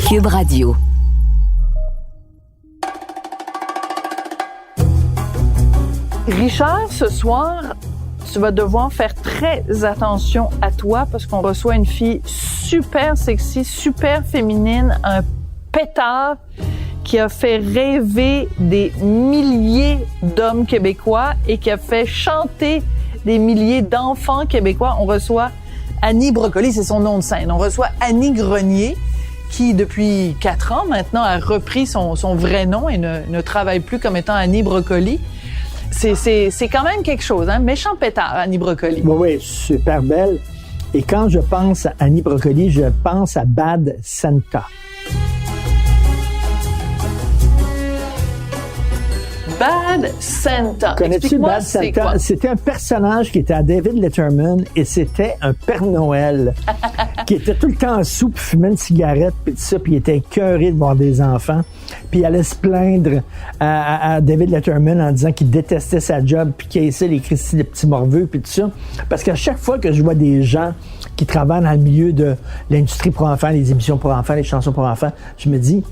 Cube Radio. Richard, ce soir, tu vas devoir faire très attention à toi parce qu'on reçoit une fille super sexy, super féminine, un pétard qui a fait rêver des milliers d'hommes québécois et qui a fait chanter des milliers d'enfants québécois. On reçoit Annie Brocoli, c'est son nom de scène. On reçoit Annie Grenier, qui depuis 4 ans maintenant a repris son vrai nom et ne travaille plus comme étant Annie Brocoli. C'est quand même quelque chose, hein? Méchant pétard, Annie Brocoli. Oui, super belle. Et quand je pense à Annie Brocoli, je pense à Bad Santa. Bad Santa. Connais-tu Bad Santa? C'était un personnage qui était à David Letterman et c'était un Père Noël qui était tout le temps sous, puis fumait une cigarette, puis tout ça, puis il était écœuré de voir des enfants. Puis il allait se plaindre à David Letterman en disant qu'il détestait sa job, puis qu'il haïssait les petits morveux, puis tout ça. Parce qu'à chaque fois que je vois des gens qui travaillent dans le milieu de l'industrie pour enfants, les émissions pour enfants, les chansons pour enfants, je me dis...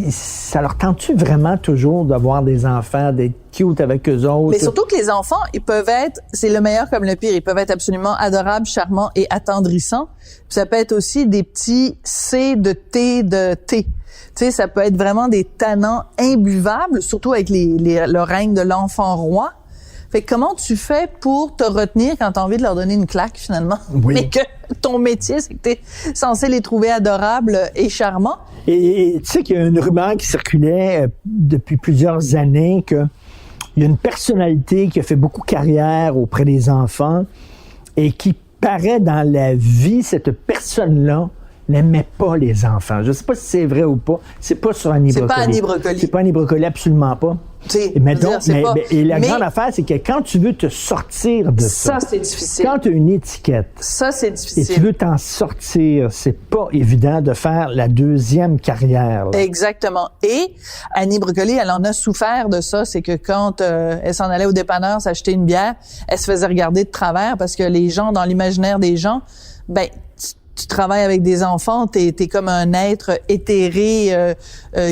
ça leur tente-tu vraiment toujours d'avoir des enfants, d'être cute avec eux autres? Mais surtout que les enfants, ils peuvent être, c'est le meilleur comme le pire, ils peuvent être absolument adorables, charmants et attendrissants. Puis ça peut être aussi des petits C de T de T. Tu sais, ça peut être vraiment des tannants imbuvables, surtout avec le règne de l'enfant roi. Fait que comment tu fais pour te retenir quand t'as envie de leur donner une claque, finalement? Oui. Mais que ton métier, c'est que t'es censé les trouver adorables et charmants. Et tu sais qu'il y a une rumeur qui circulait depuis plusieurs années qu'il y a une personnalité qui a fait beaucoup carrière auprès des enfants et qui paraît dans la vie, cette personne-là n'aimait pas les enfants. Je sais pas si c'est vrai ou pas. C'est pas sur Annie Brocoli. C'est pas Annie Brocoli. C'est pas Annie Brocoli, absolument pas. Et la grande affaire, c'est que quand tu veux te sortir de ça, c'est difficile. Quand tu as une étiquette, ça c'est difficile. Et tu veux t'en sortir, c'est pas évident de faire la deuxième carrière. Là. Exactement. Et Annie Brocoli, elle en a souffert de ça. C'est que quand elle s'en allait au dépanneur s'acheter une bière, elle se faisait regarder de travers parce que les gens, dans l'imaginaire des gens, tu travailles avec des enfants, t'es comme un être éthéré,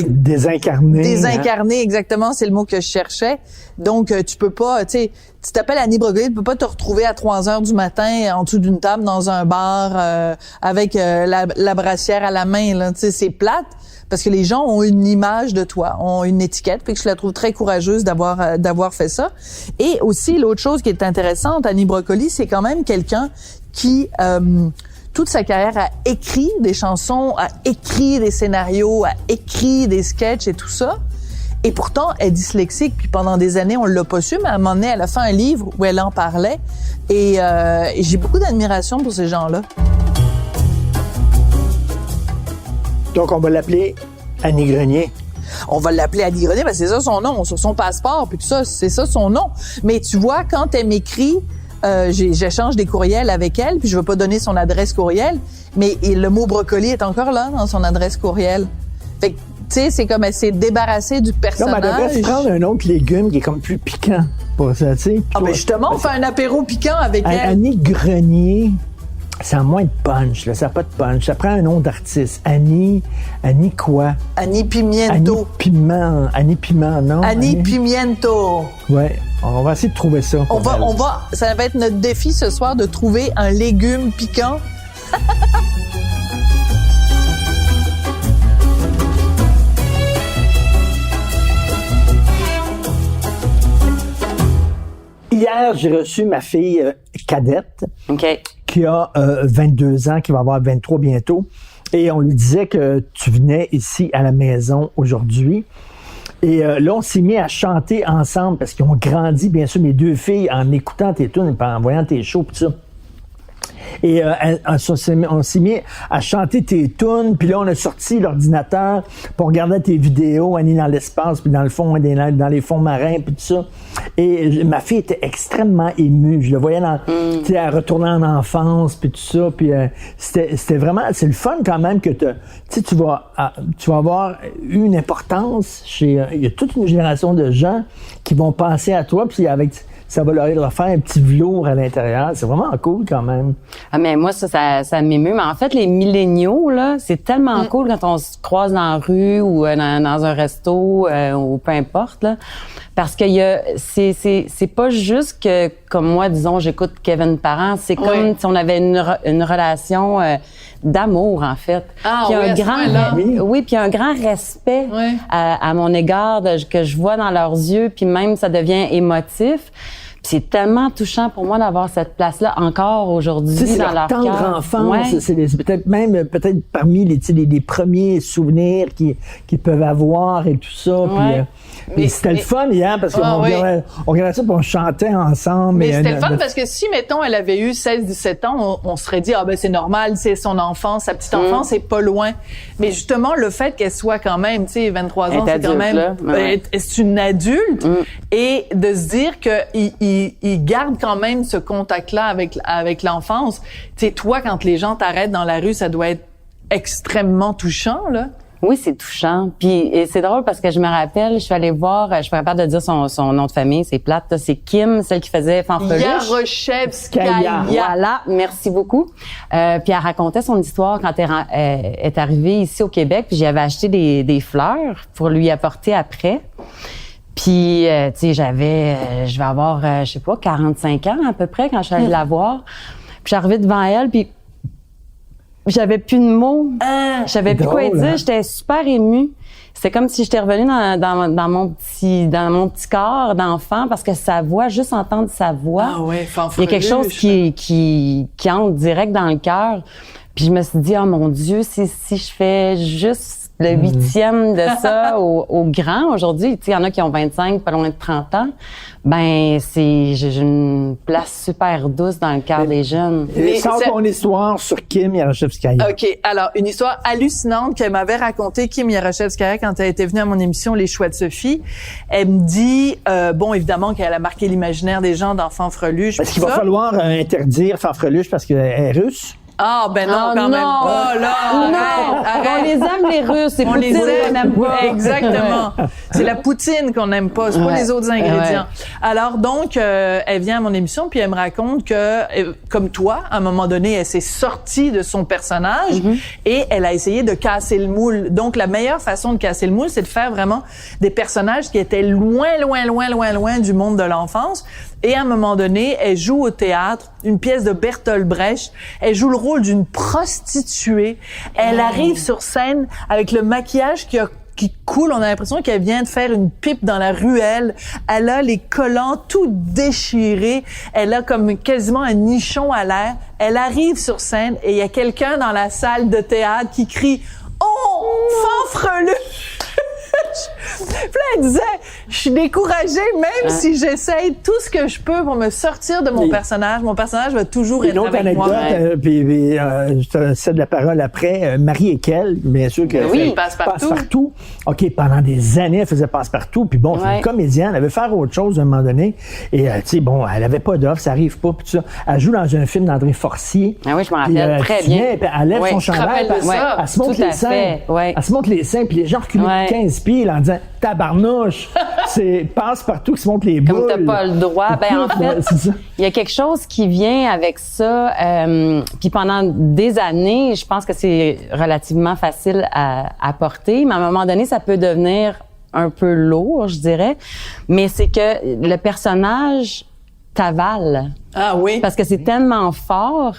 désincarné. Désincarné, exactement, c'est le mot que je cherchais. Donc, tu peux pas, tu t'appelles Annie Brocoli, tu peux pas te retrouver à 3h du matin en dessous d'une table dans un bar avec la brassière à la main, là. Tu sais, c'est plate. Parce que les gens ont une image de toi, ont une étiquette, puis que je la trouve très courageuse d'avoir fait ça. Et aussi, l'autre chose qui est intéressante, Annie Brocoli, c'est quand même quelqu'un qui... toute sa carrière a écrit des chansons, a écrit des scénarios, a écrit des sketchs et tout ça. Et pourtant, elle est dyslexique, puis pendant des années, on l'a pas su, mais à un moment donné, elle a fait un livre où elle en parlait. Et j'ai beaucoup d'admiration pour ces gens-là. Donc, on va l'appeler Annie Grenier. On va l'appeler Annie Grenier, parce que c'est ça son nom, sur son passeport, puis tout ça, c'est ça son nom. Mais tu vois, quand elle m'écrit... j'échange des courriels avec elle, puis je veux pas donner son adresse courriel, mais le mot brocoli est encore là dans son adresse courriel. Fait que, tu sais, c'est comme elle s'est débarrassée du personnage. Non, mais elle devrait se prendre un autre légume qui est comme plus piquant pour ça, tu sais. Ah, ben justement, on fait un apéro piquant avec elle. Annie Grenier, ça a moins de punch, là, ça n'a pas de punch. Ça prend un nom d'artiste. Annie quoi? Annie Pimiento. Annie Piment, non? Annie Pimiento. Ouais. On va essayer de trouver ça. Ça va être notre défi ce soir de trouver un légume piquant. Hier, j'ai reçu ma fille cadette, OK, qui a 22 ans, qui va avoir 23 bientôt. Et on lui disait que tu venais ici à la maison aujourd'hui. Et là, on s'est mis à chanter ensemble parce qu'ils ont grandi, bien sûr, mes deux filles, en écoutant tes tunes et en voyant tes shows, pis ça. Et on s'est mis à chanter tes tunes, puis là, on a sorti l'ordinateur, puis on regardait tes vidéos, Annie dans l'espace, puis dans le fond, dans les fonds marins, puis tout ça. Et ma fille était extrêmement émue. Je le voyais tu sais, elle retournait en enfance, puis tout ça, puis c'était vraiment... C'est le fun quand même que tu vas avoir une importance chez... Il y a toute une génération de gens qui vont penser à toi, puis avec... ça va leur faire un petit velours à l'intérieur. C'est vraiment cool quand même. Ah, mais moi, ça m'émeut. Mais en fait, les milléniaux, là, c'est tellement cool quand on se croise dans la rue ou dans un resto ou peu importe, là. Parce que c'est pas juste que, comme moi, disons, j'écoute Kevin Parent. C'est comme si on avait une relation d'amour, en fait. Ah, puis oui, puis un grand respect à mon égard que je vois dans leurs yeux, puis même ça devient émotif. Puis c'est tellement touchant pour moi d'avoir cette place-là encore aujourd'hui dans leur tendre cœur. enfance, c'est peut-être parmi les premiers souvenirs qu'ils peuvent avoir et tout ça. Puis c'était le fun hier parce qu'on regardait ça puis on chantait ensemble. Mais c'était le fun parce que si, mettons, elle avait eu 16-17 ans, on serait dit, c'est normal, c'est son enfance, sa petite enfance, c'est pas loin. Mais justement, le fait qu'elle soit quand même, 23 ans, c'est quand même, c'est une adulte. Et de se dire qu'il garde quand même ce contact-là avec l'enfance. Tu sais, toi, quand les gens t'arrêtent dans la rue, ça doit être extrêmement touchant, là. Oui, c'est touchant. Puis et c'est drôle parce que je me rappelle, je suis allée voir, je suis pas capable de dire son nom de famille, c'est plate, c'est Kim, celle qui faisait Fanfreluche. Yaroshevskaya. Voilà, merci beaucoup. Puis elle racontait son histoire quand elle est arrivée ici au Québec, puis j'avais acheté des fleurs pour lui apporter après. Puis, tu sais, je vais avoir, je sais pas, 45 ans à peu près quand je suis allée la voir. Puis je suis arrivée devant elle, puis j'avais plus de mots. Je savais plus quoi dire. J'étais super émue. C'était comme si j'étais revenue dans mon petit corps d'enfant parce que sa voix, juste entendre sa voix. Ah ouais, il y a quelque chose qui entre direct dans le cœur. Puis je me suis dit, oh mon Dieu, si je fais juste le 8e de ça aux grands aujourd'hui, tu sais, il y en a qui ont 25, pas loin de 30 ans, ben j'ai une place super douce dans le cœur des jeunes. Mais sans ton histoire sur Kim Yaroshevskaya. OK. Alors, une histoire hallucinante qu'elle m'avait racontée, Kim Yaroshevskaya, quand elle était venue à mon émission Les Choix de Sophie. Elle me dit, évidemment qu'elle a marqué l'imaginaire des gens dans Fanfreluche. Est-ce qu'il va falloir interdire Fanfreluche parce qu'elle est russe? Ah, ben non, quand même pas, là. Arrête. On les aime, les Russes. C'est Poutine qu'on n'aime pas. Exactement. C'est la poutine qu'on n'aime pas. C'est pas les autres ingrédients. Alors, donc, elle vient à mon émission puis elle me raconte que, comme toi, à un moment donné, elle s'est sortie de son personnage et elle a essayé de casser le moule. Donc, la meilleure façon de casser le moule, c'est de faire vraiment des personnages qui étaient loin du monde de l'enfance. Et à un moment donné, elle joue au théâtre une pièce de Bertolt Brecht. Elle joue le rôle d'une prostituée. Elle arrive sur scène avec le maquillage qui coule. On a l'impression qu'elle vient de faire une pipe dans la ruelle. Elle a les collants tout déchirés. Elle a comme quasiment un nichon à l'air. Elle arrive sur scène et il y a quelqu'un dans la salle de théâtre qui crie « Oh, Fanfreluche! » Puis là, elle disait, je suis découragée, même si j'essaye tout ce que je peux pour me sortir de mon personnage va toujours être avec moi. Puis je te cède la parole après. Marie Ekel, bien sûr que Passe-Partout. OK, pendant des années, elle faisait Passe-Partout. Puis bon, c'est une comédienne, elle veut faire autre chose à un moment donné. Et tu sais, bon, elle avait pas d'offre, ça arrive pas. Puis tout ça. Elle joue dans un film d'André Forcier. Ah oui, je m'en rappelle très bien. Puis elle lève son chandail, elle se montre les seins. Elle se montre les seins, puis les gens reculent de 15 pieds en disant tabarnouche, c'est Passe-Partout qui se montre les boules. Comme t'as pas le droit. Ben en fait, il y a quelque chose qui vient avec ça. Puis pendant des années, je pense que c'est relativement facile à porter, mais à un moment donné, ça peut devenir un peu lourd, je dirais. Mais c'est que le personnage t'avale. Ah oui. Parce que c'est tellement fort.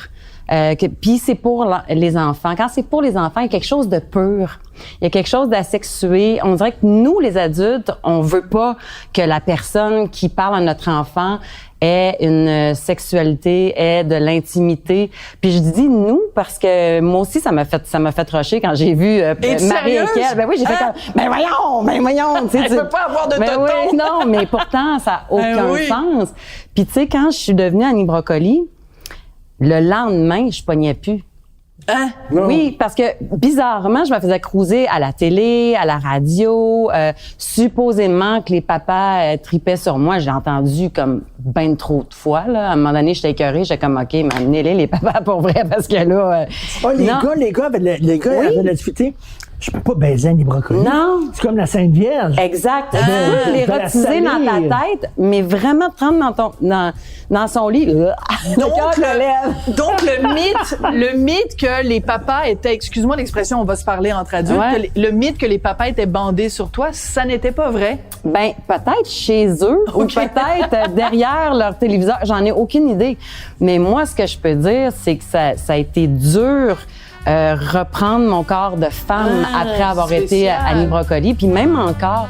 Puis c'est pour les enfants. Quand c'est pour les enfants, il y a quelque chose de pur. Il y a quelque chose d'asexué. On dirait que nous, les adultes, on veut pas que la personne qui parle à notre enfant ait une sexualité, ait de l'intimité. Puis je dis nous parce que moi aussi ça m'a fait rusher quand j'ai vu Marie Ekel. Ben oui, j'ai fait comme ben voyons, tu sais, elle peut pas avoir de tonton. Oui, non, mais pourtant ça a aucun sens. Puis tu sais, quand je suis devenue Annie Brocoli, le lendemain, je pognais plus. Hein? Oui, parce que bizarrement, je me faisais cruiser à la télé, à la radio. Supposément que les papas tripaient sur moi. J'ai entendu comme ben trop de fois. Là. À un moment donné, j'étais écœurée. J'étais comme, OK, m'amenez les papas pour vrai parce que là... les gars avaient de la difficulté. je peux pas baiser Annie Brocoli. Non. C'est comme la Sainte Vierge. Exact. Tu Ah, peux l'érotiser dans ta tête, mais vraiment te prendre dans son lit. Le cœur te lève. Donc, le mythe que les papas étaient, excuse-moi l'expression, on va se parler entre adultes, Ouais. que le mythe que les papas étaient bandés sur toi, ça n'était pas vrai. Ben, peut-être chez eux ou peut-être derrière leur téléviseur. J'en ai aucune idée. Mais moi, ce que je peux dire, c'est que ça a été dur reprendre mon corps de femme après avoir été spécial. Annie Brocoli. Puis même encore...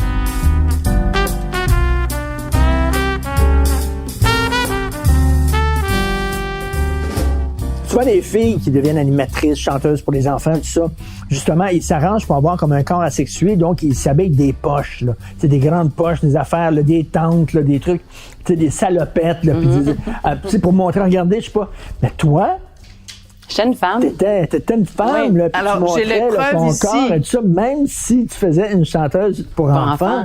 Tu vois les filles qui deviennent animatrices, chanteuses pour les enfants, tout ça, justement, ils s'arrangent pour avoir comme un corps asexué, donc ils s'habillent avec des poches, là. C'est des grandes poches, des affaires, là, des tentes, là, des trucs, des salopettes, là, puis pour montrer, regardez, je sais pas. Mais toi, J'étais une femme. t'étais une femme, Oui. là, puis Alors, tu montrais j'ai les là, preuves ton ici. corps et tout ça, même si tu faisais une chanteuse pour enfants. enfants.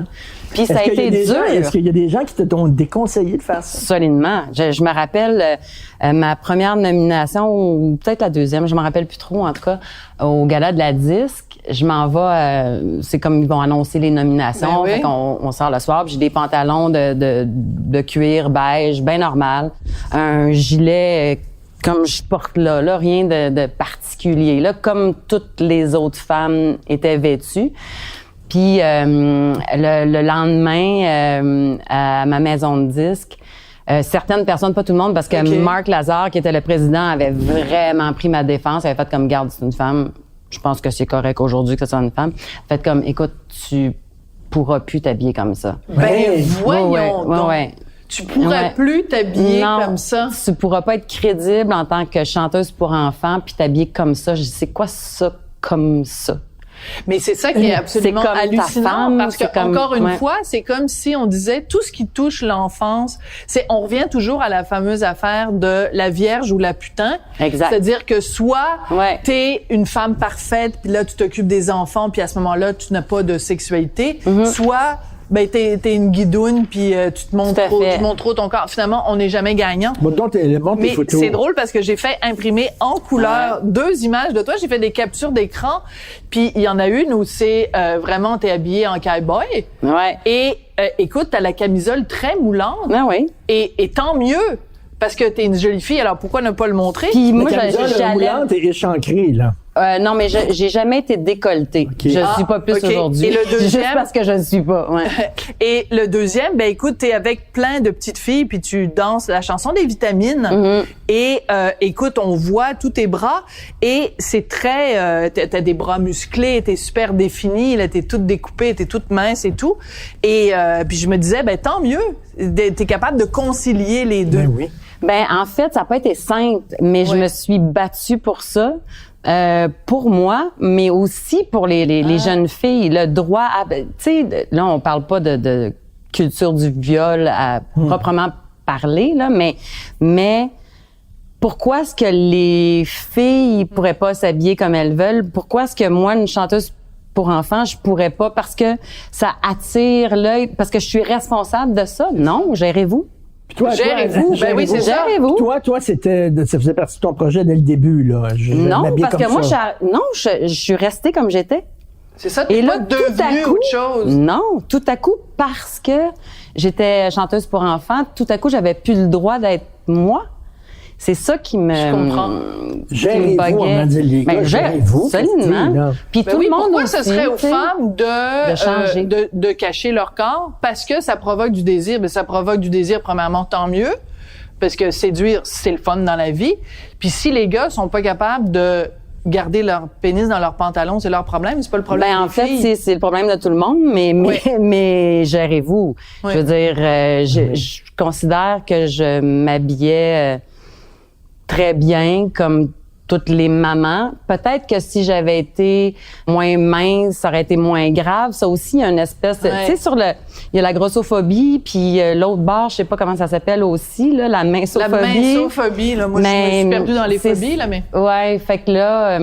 Puis ça a Est-ce qu'il y été des gens- dur. Est-ce qu'il y a des gens qui te t'ont déconseillé de faire ça? Solidement. Je me rappelle ma première nomination, ou peut-être la deuxième, je me rappelle plus trop, en tout cas, au Gala de la Disque. Je m'en vais, c'est comme ils vont annoncer les nominations. Ben oui. Fait qu'on on sort le soir, puis j'ai des pantalons de cuir beige, bien normal. Un gilet comme je porte là, rien de particulier, là, comme toutes les autres femmes étaient vêtues. Puis le lendemain, à ma maison de disques, certaines personnes, pas tout le monde, parce que OK. Marc Lazare, qui était le président, avait vraiment pris ma défense. Il avait fait comme, garde, c'est une femme. Je pense que c'est correct aujourd'hui que ce soit une femme. Fait comme, écoute, tu pourras plus t'habiller comme ça. Ben, voyons donc. Ouais. Tu pourrais Ouais. plus t'habiller Non, comme ça. Tu pourras pas être crédible en tant que chanteuse pour enfants puis t'habiller comme ça. Je dis, c'est quoi ça, comme ça? Mais c'est ça qui est absolument C'est comme ta hallucinant femme, parce que c'est comme- encore une ouais. fois, c'est comme si on disait tout ce qui touche l'enfance, on revient toujours à la fameuse affaire de la vierge ou la putain. Exact. C'est-à-dire que soit Ouais. t'es une femme parfaite puis là tu t'occupes des enfants puis à ce moment-là tu n'as pas de sexualité, soit ben t'es une guidoune puis tu te montres Tout à trop, fait. tu montres trop ton corps. Finalement, on n'est jamais gagnant. Bon, donc, montre tes Mais photos. c'est drôle parce que j'ai fait imprimer en couleur 2 images de toi. J'ai fait des captures d'écran. Puis il y en a une où c'est vraiment t'es habillée en cowboy. Ouais. Et écoute, t'as la camisole très moulante. Ben oui. Et tant mieux parce que t'es une jolie fille. Alors pourquoi ne pas le montrer? Puis moi, La camisole j'allais... moulante et échancrée, là. Non, mais j'ai jamais été décolletée. Je suis pas plus OK. aujourd'hui. Et le deuxième? Juste parce que je ne suis pas. Ouais. Et le deuxième, ben écoute, t'es avec plein de petites filles puis tu danses la chanson des vitamines. Mm-hmm. Et écoute, on voit tous tes bras et c'est très, t'as des bras musclés, t'es super définie, là, t'es toute découpée, t'es toute mince et tout. Et puis je me disais, ben tant mieux, t'es capable de concilier les deux. Ben oui. Ben en fait, ça n'a pas été simple, mais je Ouais. me suis battue pour ça. Pour moi, mais aussi pour les jeunes filles, le droit à, tu sais, là on parle pas de culture du viol à proprement parler là, mais pourquoi est-ce que les filles pourraient pas s'habiller comme elles veulent? Pourquoi est-ce que moi, une chanteuse pour enfants, je pourrais pas parce que ça attire l'œil, parce que je suis responsable de ça? Non, gérez-vous. Puis toi, Gérez-vous. Ben oui, c'est ça. Gérez-vous. Toi, ça faisait partie de ton projet dès le début, là. Je Non, m'habillais parce comme que moi, ça. je suis restée comme j'étais. C'est ça, t'es Et pas là, tout à devenue coup, autre chose. non, tout à coup, parce que j'étais chanteuse pour enfants, tout à coup, j'avais plus le droit d'être moi. C'est ça qui me... Je comprends. Gérez-vous, buguait. on a dit, les gars, gérez-vous. Absolument. là. Puis Ben tout oui, le monde pourquoi aussi, ce serait aux tu sais. femmes de changer. de cacher leur corps? Parce que ça provoque du désir. Mais ça provoque du désir, premièrement, tant mieux. Parce que séduire, c'est le fun dans la vie. Puis si les gars sont pas capables de garder leur pénis dans leur pantalon, c'est leur problème. C'est pas le problème Ben, en des fait, filles. c'est le problème de tout le monde, mais Oui. mais gérez-vous. Oui. Je veux dire, je considère que je m'habillais très bien comme toutes les mamans. Peut-être que si j'avais été moins mince, ça aurait été moins grave. Ça aussi, il y a une espèce de... Ouais. Tu sais, il y a la grossophobie, puis l'autre barre, je sais pas comment ça s'appelle aussi, là, la La minsophobie. minsophobie, là. Moi, je me suis perdue dans les phobies, là, mais... Ouais, fait que là,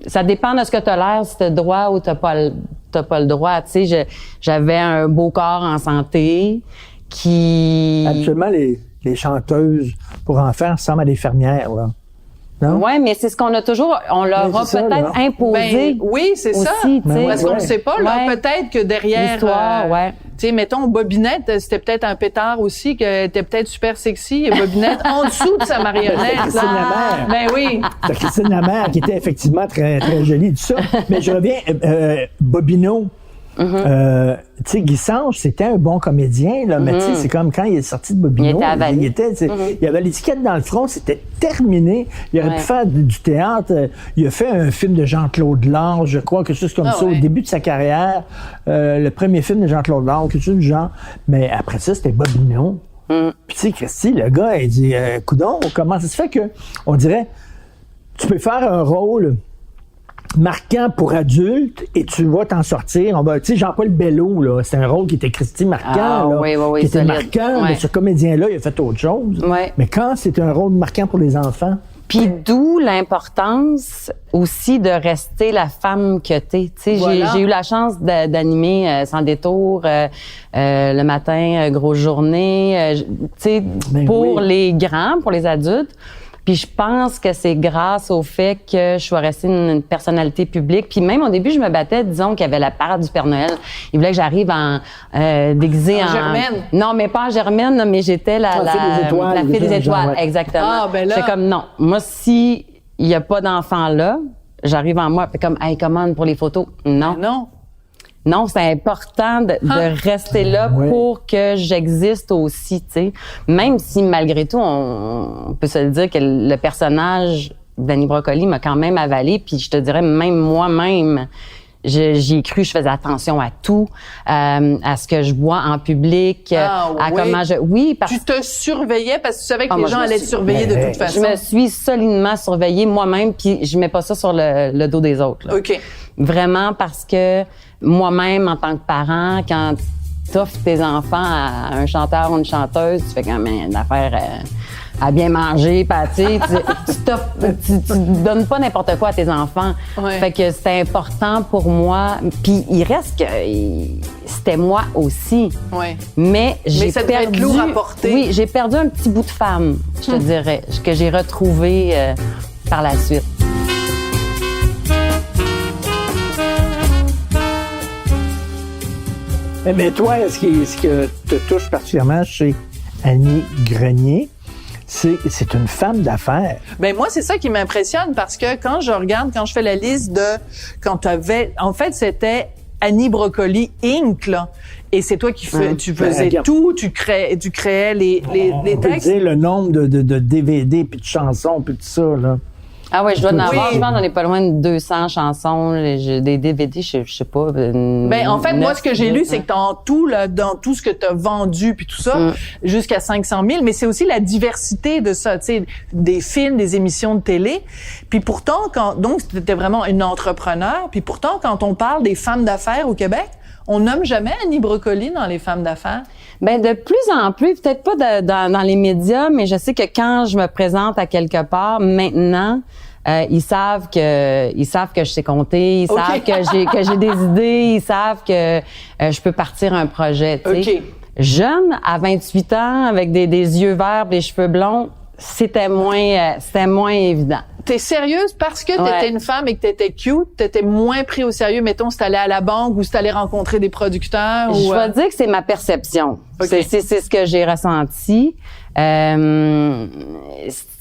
ça dépend de ce que t'as l'air, si t'as le droit ou t'as pas le droit. Tu sais, j'avais un beau corps en santé qui... Habituellement, les chanteuses pour enfants ressemblent à des fermières, là. non? Ouais, mais c'est ce qu'on a toujours, on leur a c'est ça, peut-être là. imposé. Oui, c'est aussi, ça. tu sais. Parce qu'on ne sait pas, là, Ouais. peut-être que derrière... L'histoire, ouais. Tu sais, mettons, Bobinette, c'était peut-être un pétard aussi, que était peut-être super sexy, et Bobinette en dessous de sa marionnette. Christine Lamère. Ben oui. C'est Christine Lamère qui était effectivement très, très jolie, tout ça. Mais je reviens, Bobino. Tu sais, Guy Sanche, c'était un bon comédien, là, mais tu sais, c'est comme quand il est sorti de Bobino. Il était avalé. Il avait l'étiquette dans le front, c'était terminé. Il aurait pu faire du théâtre. Il a fait un film de Jean-Claude Lard, je crois, quelque chose comme ça, au début de sa carrière. Le premier film de Jean-Claude Lard, quelque chose du genre. Mais après ça, c'était Bobino. Puis tu sais, Christy, le gars, il dit, coudonc, comment ça se fait que, on dirait, tu peux faire un rôle marquant pour adultes et tu vas t'en sortir. Tu sais, Jean-Paul Bello, là, c'était un rôle qui était Christy marquant, là, qui était solide. marquant, mais ce comédien-là, il a fait autre chose. Ouais. Mais quand c'est un rôle marquant pour les enfants, Puis d'où l'importance aussi de rester la femme que t'es. Tu sais, j'ai eu la chance d'animer Sans détour le matin, grosse journée, tu sais, pour les grands, pour les adultes. Puis je pense que c'est grâce au fait que je sois restée une personnalité publique. Puis même au début, je me battais, disons qu'il y avait la parade du Père Noël. Il voulait que j'arrive en déguisée en Germaine. Non, mais pas en Germaine, là, mais j'étais la fée des étoiles, exactement. Ah, ben là. C'est comme non. Moi, si il y a pas d'enfant là, j'arrive en moi, comme hey, commande pour les photos. Non. Non. Non, c'est important de rester là pour que j'existe aussi, tu sais. Même si, malgré tout, on peut se le dire que le personnage d'Annie Brocoli m'a quand même avalé, puis je te dirais, même moi-même, j'y ai cru, je faisais attention à tout, à ce que je vois en public, à comment je... Oui, parce Tu te surveillais parce que tu savais que les moi, gens je me allaient te surveiller de toute façon. Je me suis solidement surveillée moi-même, puis je mets pas ça sur le dos des autres. Là. OK. Vraiment parce que moi-même, en tant que parent, quand t'offres tes enfants à un chanteur ou une chanteuse, tu fais quand même une affaire à bien manger, tu sais, tu donnes pas n'importe quoi à tes enfants. Ouais. Fait que c'était important pour moi. Puis il reste que c'était moi aussi. Ouais. Mais j'ai ça devait être perdu. lourd à porter. Oui, j'ai perdu un petit bout de femme, je te dirais, que j'ai retrouvé par la suite. Mais toi, ce que te touche particulièrement chez Annie Grenier, c'est une femme d'affaires. Ben moi, c'est ça qui m'impressionne parce que quand je fais la liste de quand t'avais, en fait, c'était Annie Brocoli Inc. là, et c'est toi qui tu faisais tout, tu créais les On peut textes. dire le nombre de DVD puis de chansons puis tout ça là. Ah ouais, je dois en avoir. Oui. Je pense qu'on est pas loin de 200 chansons. Des DVD, je sais pas. Ben en fait, moi, ce que j'ai lu, c'est que dans tout ce que t'as vendu puis tout ça, jusqu'à 500 000, mais c'est aussi la diversité de ça, tu sais, des films, des émissions de télé. Puis pourtant, donc t'étais vraiment une entrepreneur. Puis pourtant, quand on parle des femmes d'affaires au Québec, on nomme jamais Annie Brocoli dans les femmes d'affaires. Ben de plus en plus, peut-être pas dans les médias, mais je sais que quand je me présente à quelque part maintenant, ils savent que je sais compter, ils savent que j'ai des idées, ils savent que je peux partir un projet, tu sais. Jeune, à 28 ans, avec des yeux verts, des cheveux blonds, c'était moins évident. T'es sérieuse parce que t'étais une femme et que t'étais cute, t'étais moins pris au sérieux, mettons, si t'allais à la banque ou si t'allais rencontrer des producteurs Je vais dire que c'est ma perception. Okay. C'est ce que j'ai ressenti.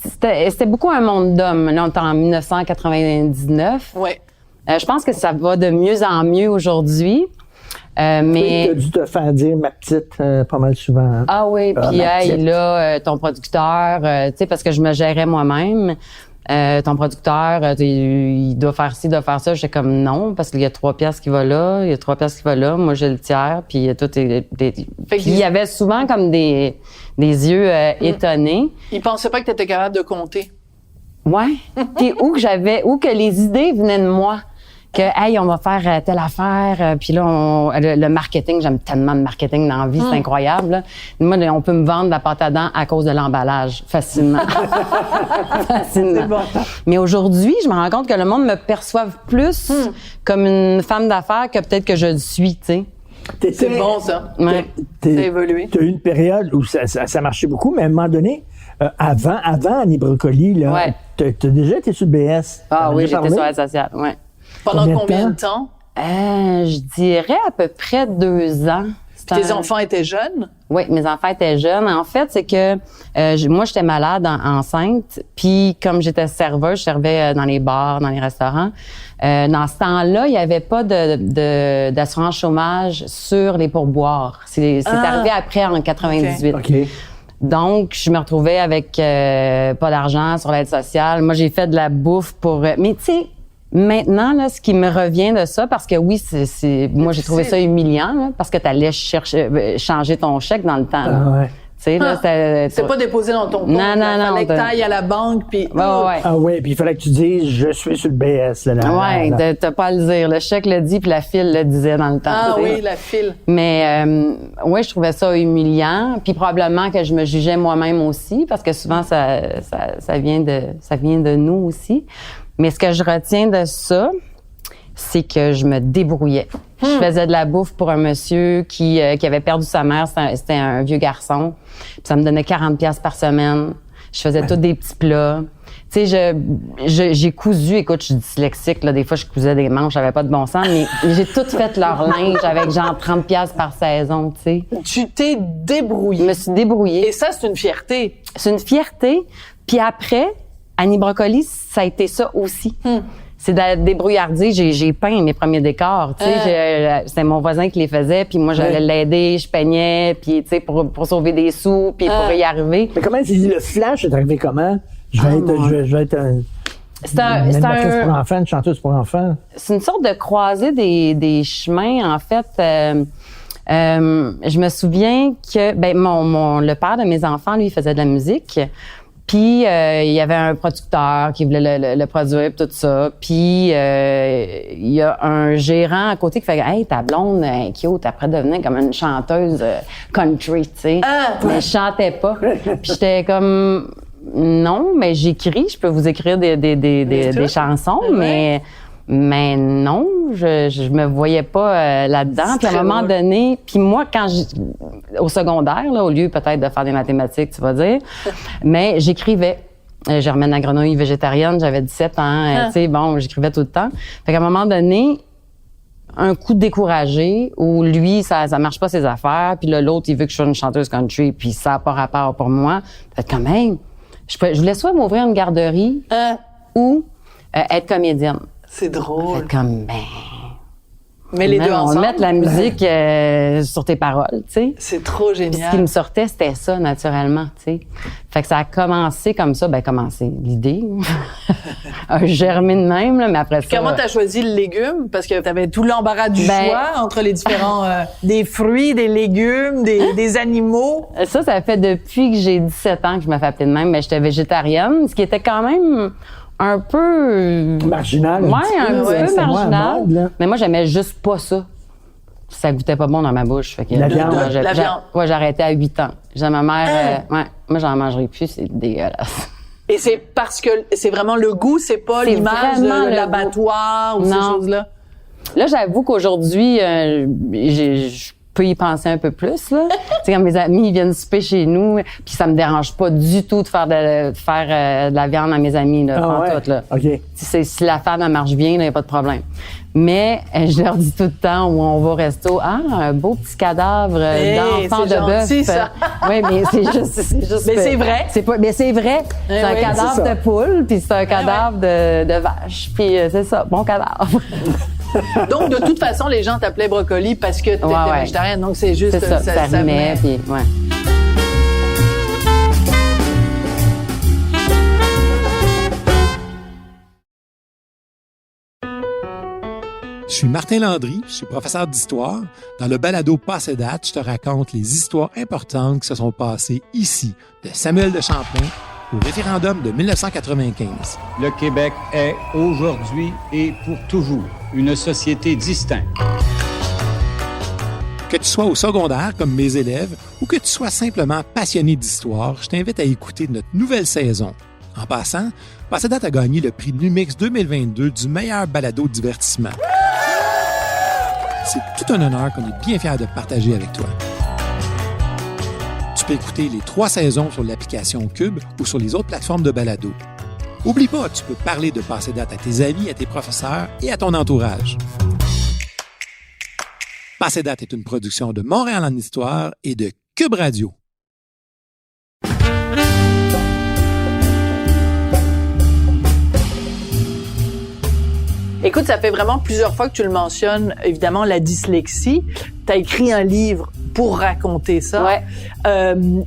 C'était beaucoup un monde d'hommes. Là, on est en 1999. Ouais. Je pense que ça va de mieux en mieux aujourd'hui. Mais tu as dû te faire dire ma petite pas mal souvent. Hein? Ah oui, puis hey, là, ton producteur, tu sais, parce que je me gérais moi-même. Ton producteur, il doit faire ci, il doit faire ça. J'étais comme non, parce qu'il y a 3 piastres qui vont là, il y a 3 piastres qui vont là. Moi, j'ai le tiers, puis tout est... Puis il y avait souvent comme des yeux étonnés. Il pensait pas que t'étais capable de compter. Ouais. Puis ou que les idées venaient de moi. Que, hey, on va faire telle affaire, puis là, le marketing, j'aime tellement le marketing dans la vie, c'est incroyable. Là. Moi, on peut me vendre de la pâte à dents à cause de l'emballage, facilement. Facilement. C'est bon. Mais aujourd'hui, je me rends compte que le monde me perçoive plus comme une femme d'affaires que peut-être que je le suis, tu sais. C'est bon, ça. Ouais. Ça a évolué. Tu as eu une période où ça marchait beaucoup, mais à un moment donné, Avant Annie Brocoli, là, Ouais. t'as déjà été sur le BS? Ah T'en as oui, déjà j'étais parlé? sur l'aide sociale, ouais. Pendant combien de temps? Je dirais à peu près 2 ans. Tes enfants étaient jeunes? Oui, mes enfants étaient jeunes. En fait, c'est que moi, j'étais malade, enceinte. Puis, comme j'étais serveuse, je servais dans les bars, dans les restaurants. Dans ce temps-là, il n'y avait pas d'assurance chômage sur les pourboires. C'est arrivé après, en 98. OK. Donc, je me retrouvais avec pas d'argent sur l'aide sociale. Moi, j'ai fait de la bouffe pour... mais tu sais, maintenant, là, ce qui me revient de ça, parce que oui, moi, j'ai trouvé ça humiliant, là, parce que tu allais changer ton chèque dans le temps. Là. Ah ouais. Tu sais, là, C'est pas déposé dans ton compte. Non, non, non. Fallait que t'ailles à la banque, puis... Ouais. Ah oui, puis il fallait que tu dises, je suis sur le BS. Là. T'as pas à le dire. Le chèque le dit, puis la file le disait dans le temps. Ah tu sais. oui, la file. Mais ouais, je trouvais ça humiliant, puis probablement que je me jugeais moi-même aussi, parce que souvent ça vient de nous aussi. Mais ce que je retiens de ça, c'est que je me débrouillais. Je faisais de la bouffe pour un monsieur qui avait perdu sa mère. C'était un vieux garçon. Puis ça me donnait 40$ par semaine. Je faisais tous des petits plats. Tu sais, j'ai cousu. Écoute, je suis dyslexique, là. Des fois, je cousais des manches. J'avais pas de bon sens. Mais j'ai tout fait leur linge avec genre 30$ par saison, tu sais. Tu t'es débrouillée. Je me suis débrouillée. Et ça, c'est une fierté. C'est une fierté. Puis après, Annie Brocoli, ça a été ça aussi. C'est de la débrouillardiser. J'ai peint mes premiers décors. Tu sais, c'était mon voisin qui les faisait, puis moi j'allais l'aider, je peignais, puis tu sais pour sauver des sous, puis pour y arriver. Mais comment tu dis le flash est arrivé comment? Je vais être une animatrice pour enfants, une chanteuse pour enfants. C'est une sorte de croisée des chemins en fait. Je me souviens que le père de mes enfants, lui, il faisait de la musique. Puis il y avait un producteur qui voulait le produire, tout ça. Puis il y a un gérant à côté qui fait « Hey, ta blonde, cute, après devenir comme une chanteuse country, tu sais. » Mais je chantais pas. Puis j'étais comme « Non, mais j'écris, je peux vous écrire des chansons, mais non, je me voyais pas là-dedans. Puis à un moment donné, puis moi, au secondaire, là, au lieu peut-être de faire des mathématiques, tu vas dire, mais j'écrivais. Germaine la grenouille végétarienne, j'avais 17 ans, tu sais, bon, j'écrivais tout le temps. Fait qu'à un moment donné, un coup découragé, où lui, ça marche pas ses affaires, puis là, l'autre, il veut que je sois une chanteuse country, puis ça n'a pas rapport pour moi. Fait quand même, je voulais soit m'ouvrir une garderie ou être comédienne. C'est drôle. Fait comme, mais les deux ensemble. On met la musique sur tes paroles, tu sais. C'est trop génial. Puis ce qui me sortait, c'était ça, naturellement, tu sais. Fait que ça a commencé comme ça. L'idée a germé de même, là, mais après ça... Comment t'as choisi le légume? Parce que t'avais tout l'embarras du choix entre les différents... des fruits, des légumes, des animaux. Ça fait depuis que j'ai 17 ans que je me fais appeler de même, mais j'étais végétarienne, ce qui était quand même... un peu... marginal. Ouais, un petit peu marginal. Mode, mais moi, j'aimais juste pas ça. Ça goûtait pas bon dans ma bouche. Fait que, la viande. La viande. Ouais, j'ai arrêté à 8 ans. J'ai ma mère... moi, j'en mangerai plus. C'est dégueulasse. Et c'est parce que c'est vraiment le goût, c'est pas l'image de l'abattoir ou ces choses-là? Là, j'avoue qu'aujourd'hui, je peux y penser un peu plus, là. Tu sais, quand mes amis, ils viennent souper chez nous, puis ça me dérange pas du tout de faire de la viande à mes amis, là, tout, là. OK. Si la femme, elle marche bien, il n'y a pas de problème. Mais je leur dis tout le temps où on va au resto, un beau petit cadavre d'enfant de bœuf. Ça. Oui, mais c'est juste. Mais c'est vrai. Mais c'est vrai. C'est un cadavre de poule, puis c'est un cadavre de vache, puis c'est ça, bon cadavre. Donc, de toute façon, les gens t'appelaient Brocoli parce que t'étais végétarienne. Donc, c'est juste... C'est ça rimait, puis ouais. Je suis Martin Landry, je suis professeur d'histoire. Dans le balado Passé date, je te raconte les histoires importantes qui se sont passées ici, de Samuel de Champlain au référendum de 1995. Le Québec est aujourd'hui et pour toujours une société distincte. Que tu sois au secondaire comme mes élèves ou que tu sois simplement passionné d'histoire, je t'invite à écouter notre nouvelle saison. En passant, Passé date a gagné le prix Numix 2022 du meilleur balado divertissement. C'est tout un honneur qu'on est bien fiers de partager avec toi. Tu peux écouter les 3 saisons sur l'application Cube ou sur les autres plateformes de balado. Oublie pas, tu peux parler de Passé date à tes amis, à tes professeurs et à ton entourage. Passé date est une production de Montréal en Histoire et de Cube Radio. Écoute, ça fait vraiment plusieurs fois que tu le mentionnes, évidemment, la dyslexie. Tu as écrit un livre pour raconter ça. Ouais.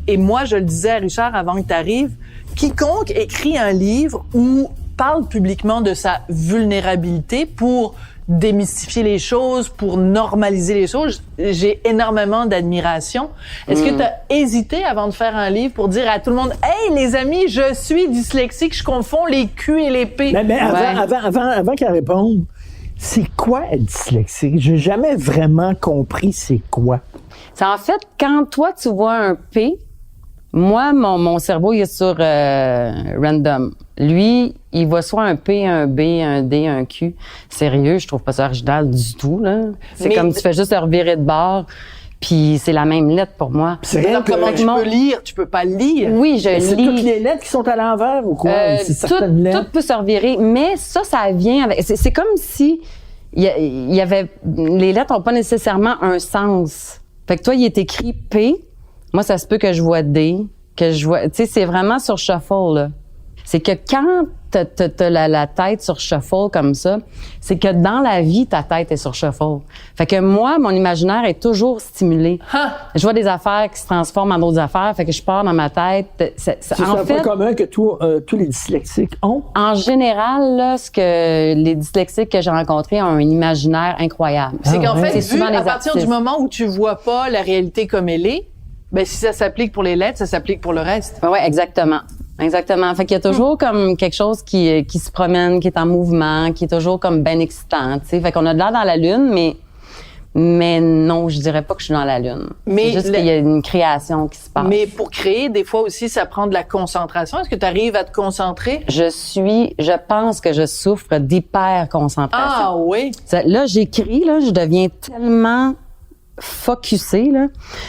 Et moi, je le disais à Richard avant que tu arrives, quiconque écrit un livre ou parle publiquement de sa vulnérabilité pour démystifier les choses, pour normaliser les choses, j'ai énormément d'admiration. Est-ce que tu as hésité avant de faire un livre pour dire à tout le monde « Hey, les amis, je suis dyslexique, je confonds les Q et les P. » Mais avant qu'elle réponde, c'est quoi être dyslexique? J'ai jamais vraiment compris c'est quoi. C'est en fait, quand toi, tu vois un P, moi, mon cerveau, il est sur random. Lui, il voit soit un P, un B, un D, un Q. Sérieux, je trouve pas ça original du tout, là. C'est comme tu fais juste le revirer de bord, puis c'est la même lettre pour moi. C'est rien que Comment tu peux lire? Tu peux pas lire. Oui, je c'est lis. toutes les lettres qui sont à l'envers ou quoi? C'est certaines lettres. Tout peut se revirer, mais ça vient avec... C'est comme si il y avait... Les lettres ont pas nécessairement un sens. Fait que toi, il est écrit P. Moi, ça se peut que je vois D, que je vois... Tu sais, c'est vraiment sur shuffle, là. C'est que quand t'as la tête sur shuffle comme ça, c'est que dans la vie, ta tête est sur shuffle. Fait que moi, mon imaginaire est toujours stimulé. Huh. Je vois des affaires qui se transforment en d'autres affaires, fait que je pars dans ma tête. C'est un point commun que tous les dyslexiques ont. En général, là, ce que les dyslexiques que j'ai rencontrés ont un imaginaire incroyable. C'est qu'en fait, C'est souvent à partir du moment où tu vois pas la réalité comme elle est, ben si ça s'applique pour les lettres, ça s'applique pour le reste. Ouais, exactement. Exactement. Fait qu'il y a toujours comme quelque chose qui se promène, qui est en mouvement, qui est toujours comme ben excitant, tu sais. Fait qu'on a de l'air dans la lune, mais non, je dirais pas que je suis dans la lune. Mais c'est juste qu'il y a une création qui se passe. Mais pour créer, des fois aussi, ça prend de la concentration. Est-ce que tu arrives à te concentrer? Je pense que je souffre d'hyper-concentration. Ah oui? Là, j'écris, là, je deviens tellement focusée, là,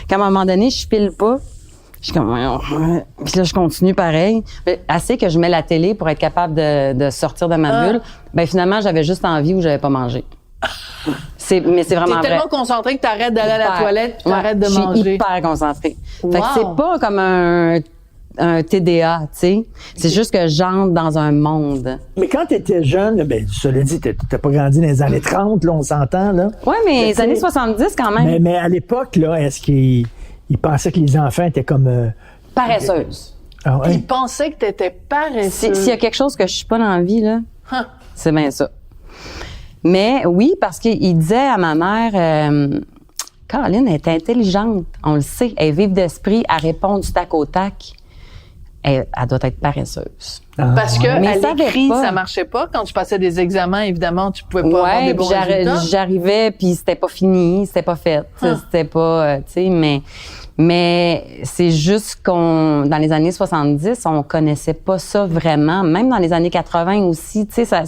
qu'à un moment donné, je pile pas. Je suis comme, puis là, je continue pareil. Assez que je mets la télé pour être capable de sortir de ma bulle. Ben finalement, j'avais juste envie ou j'avais pas mangé. Mais c'est vraiment vrai. T'es tellement concentré que t'arrêtes d'aller à la toilette puis t'arrêtes de manger. Je suis hyper concentrée. Wow. Fait que c'est pas comme un TDA, tu sais. C'est juste que j'entre dans un monde. Mais quand t'étais jeune, ben, cela dit, t'as pas grandi dans les années 30, là, on s'entend, là. Ouais, mais les années 70 quand même. Mais à l'époque, là, est-ce qu'ils pensaient que les enfants étaient comme... Paresseuses. Ah ouais? Ils pensaient que t'étais paresseuse. S'il y a quelque chose que je suis pas dans la vie, là, Huh. c'est bien ça. Mais oui, parce qu'il disait à ma mère, Caroline est intelligente, on le sait, elle est vive d'esprit, elle répond du tac au tac. Elle doit être paresseuse. Parce que Mais à ça l'écrit, avait pas. ça marchait pas. Quand tu passais des examens, évidemment, tu pouvais pas avoir des bons résultats. J'arrivais, puis c'était pas fini, c'était pas fait. C'était pas, tu sais, mais c'est juste dans les années 70, on connaissait pas ça vraiment. Même dans les années 80 aussi, tu sais,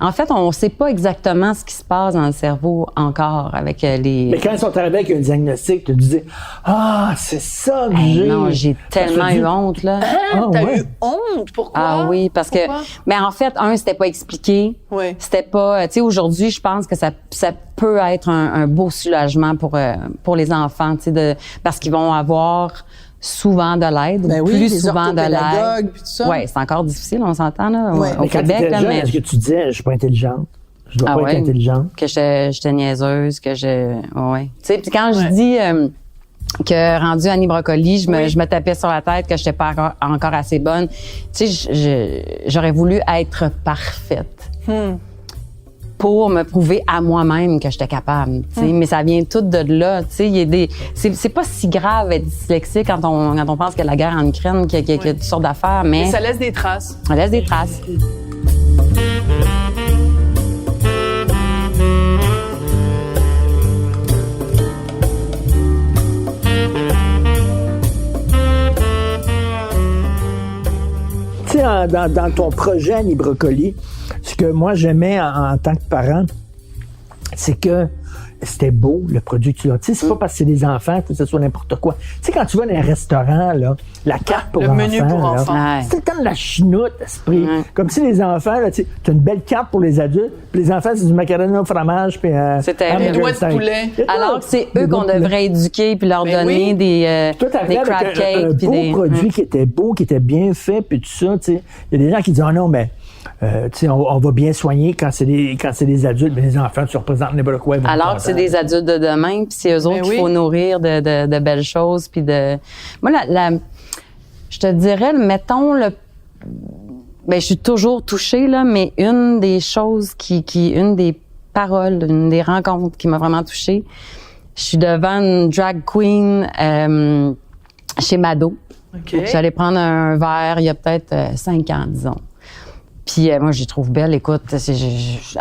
en fait, on sait pas exactement ce qui se passe dans le cerveau encore avec les... Mais quand ils sont arrivés avec un diagnostic, tu te disais « Ah, c'est ça que j'ai! » Non, j'ai tellement eu honte, là. T'as ouais. eu honte? Pourquoi? Ah oui, parce Pourquoi? que... Mais en fait, c'était pas expliqué. Oui. C'était pas... Tu sais, aujourd'hui, je pense que ça peut être un beau soulagement pour les enfants, tu sais, parce qu'ils vont avoir souvent de l'aide, Ben oui, plus les souvent de orthopédagogues, l'aide. puis tout ça. Oui, c'est encore difficile, on s'entend, là, Ouais. au Mais quand Québec, t'étais là, jeune, mais... est-ce que tu disais « Je suis pas intelligente, je dois Ah pas ouais? être intelligente? » Que j'étais niaiseuse, que ouais. Tu sais, puis quand je dis que rendu Annie Brocoli, je me tapais sur la tête que j'étais pas encore assez bonne. Tu sais, j'aurais voulu être parfaite. Pour me prouver à moi-même que j'étais capable, tu sais, mais ça vient tout de là, tu sais, il y a c'est pas si grave être dyslexique quand on pense que la guerre en Ukraine, qu'il y a toutes sortes d'affaires, mais Ça laisse des traces. ça laisse des traces. Tu sais, dans ton projet Annie Brocoli, ce que moi j'aimais en tant que parent, c'est que c'était beau, le produit que tu as. Tu sais, c'est pas parce que c'est des enfants que ce soit n'importe quoi. Tu sais, quand tu vas dans un restaurant, là, la carte pour le enfants, menu pour là, enfants. c'est le temps de la chinoute, esprit. Comme si les enfants, là, tu as une belle carte pour les adultes, puis les enfants, c'est du macaroni au fromage, puis C'est terrible. Des doigts de poulet. Alors que c'est eux qu'on devrait éduquer puis leur donner des crab avec cakes. un puis beau des... produit qui était beau, qui était bien fait, puis tout ça, tu sais. Il y a des gens qui disent, ah non, mais tu sais, on va bien soigner quand c'est des adultes, mais les enfants, tu représentes n'importe quoi. Alors que c'est des adultes de demain, puis c'est eux autres qu'il faut nourrir de belles choses, puis de... Moi, je te dirais, mettons, je suis toujours touchée, là, mais une des choses une des paroles, une des rencontres qui m'a vraiment touchée, je suis devant une drag queen chez Mado. Okay. J'allais prendre un verre il y a peut-être 5 ans, disons. Puis moi, je les trouve belle. Écoute,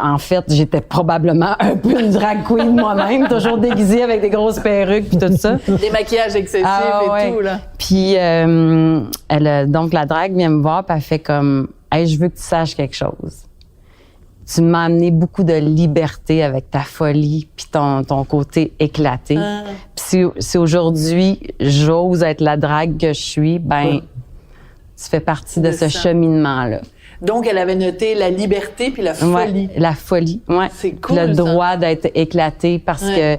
en fait, j'étais probablement un peu une drag queen moi-même, toujours déguisée avec des grosses perruques puis tout ça. Des maquillages excessifs et tout, là. Puis donc la drag vient me voir puis elle fait comme « Hey, je veux que tu saches quelque chose. Tu m'as amené beaucoup de liberté avec ta folie puis ton côté éclaté. Puis si aujourd'hui, j'ose être la drag que je suis, tu fais partie de ce cheminement-là. » Donc, elle avait noté la liberté puis la folie. Ouais, la folie, ouais. C'est cool, le droit d'être éclaté parce que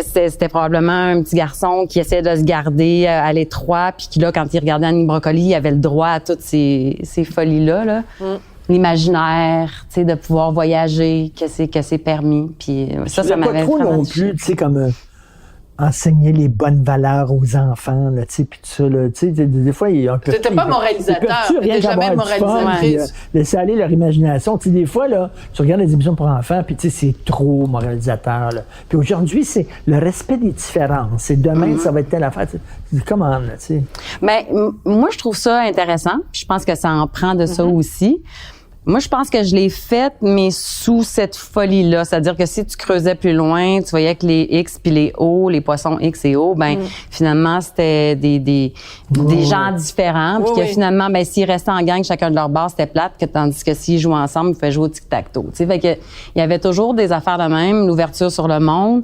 c'était probablement un petit garçon qui essayait de se garder à l'étroit puis qui, là, quand il regardait Annie Brocoli, il avait le droit à toutes ces folies-là, là. L'imaginaire, tu sais, de pouvoir voyager, que c'est permis. Puis ça m'avait pas trop non plus, tu sais, comme... enseigner les bonnes valeurs aux enfants, là, tu sais, puis tout ça, là, tu sais, des fois, ils ont... T'étais pas moralisateur, t'étais jamais moralisatrice. Laisser aller leur imagination, tu sais, des fois, là, tu regardes les émissions pour enfants, puis tu sais, c'est trop moralisateur, là. Puis aujourd'hui, c'est le respect des différences. Et demain, ça va être telle affaire, c'est comment, là, tu sais. Mais moi, je trouve ça intéressant. Je pense que ça en prend de ça aussi. Moi, je pense que je l'ai faite, mais sous cette folie-là. C'est-à-dire que si tu creusais plus loin, tu voyais que les X puis les O, les poissons X et O, finalement, c'était des gens différents. Puis que finalement, s'ils restaient en gang, chacun de leur bord, c'était plate. Tandis que s'ils jouaient ensemble, ils pouvaient jouer au tic-tac-toe. Tu sais, fait que il y avait toujours des affaires de même, l'ouverture sur le monde.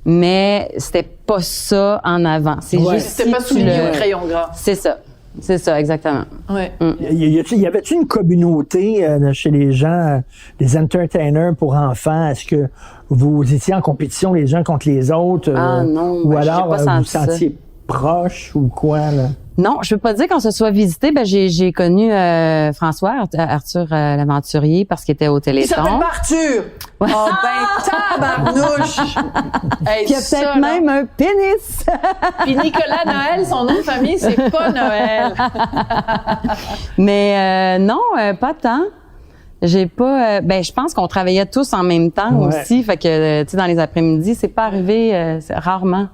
Mais c'était pas ça en avant. C'est juste c'était pas souligné au crayon gras. C'est ça. C'est ça, exactement. Ouais. Y avait-tu une communauté chez les gens, des entertainers pour enfants? Est-ce que vous étiez en compétition les uns contre les autres? Non. Ou alors vous vous sentiez proche ou quoi, là? Non, je veux pas dire qu'on se soit visité. J'ai connu François, Arthur l'aventurier, parce qu'il était au Téléthon. Il s'appelle pas Arthur! Ouais. Oh tabarnouche! Hey, qui a peut-être même un pénis! Puis Nicolas Noël, son nom de famille, c'est pas Noël. Mais non, pas tant. J'ai pas... je pense qu'on travaillait tous en même temps aussi. Fait que, tu sais, dans les après-midi, c'est pas arrivé rarement.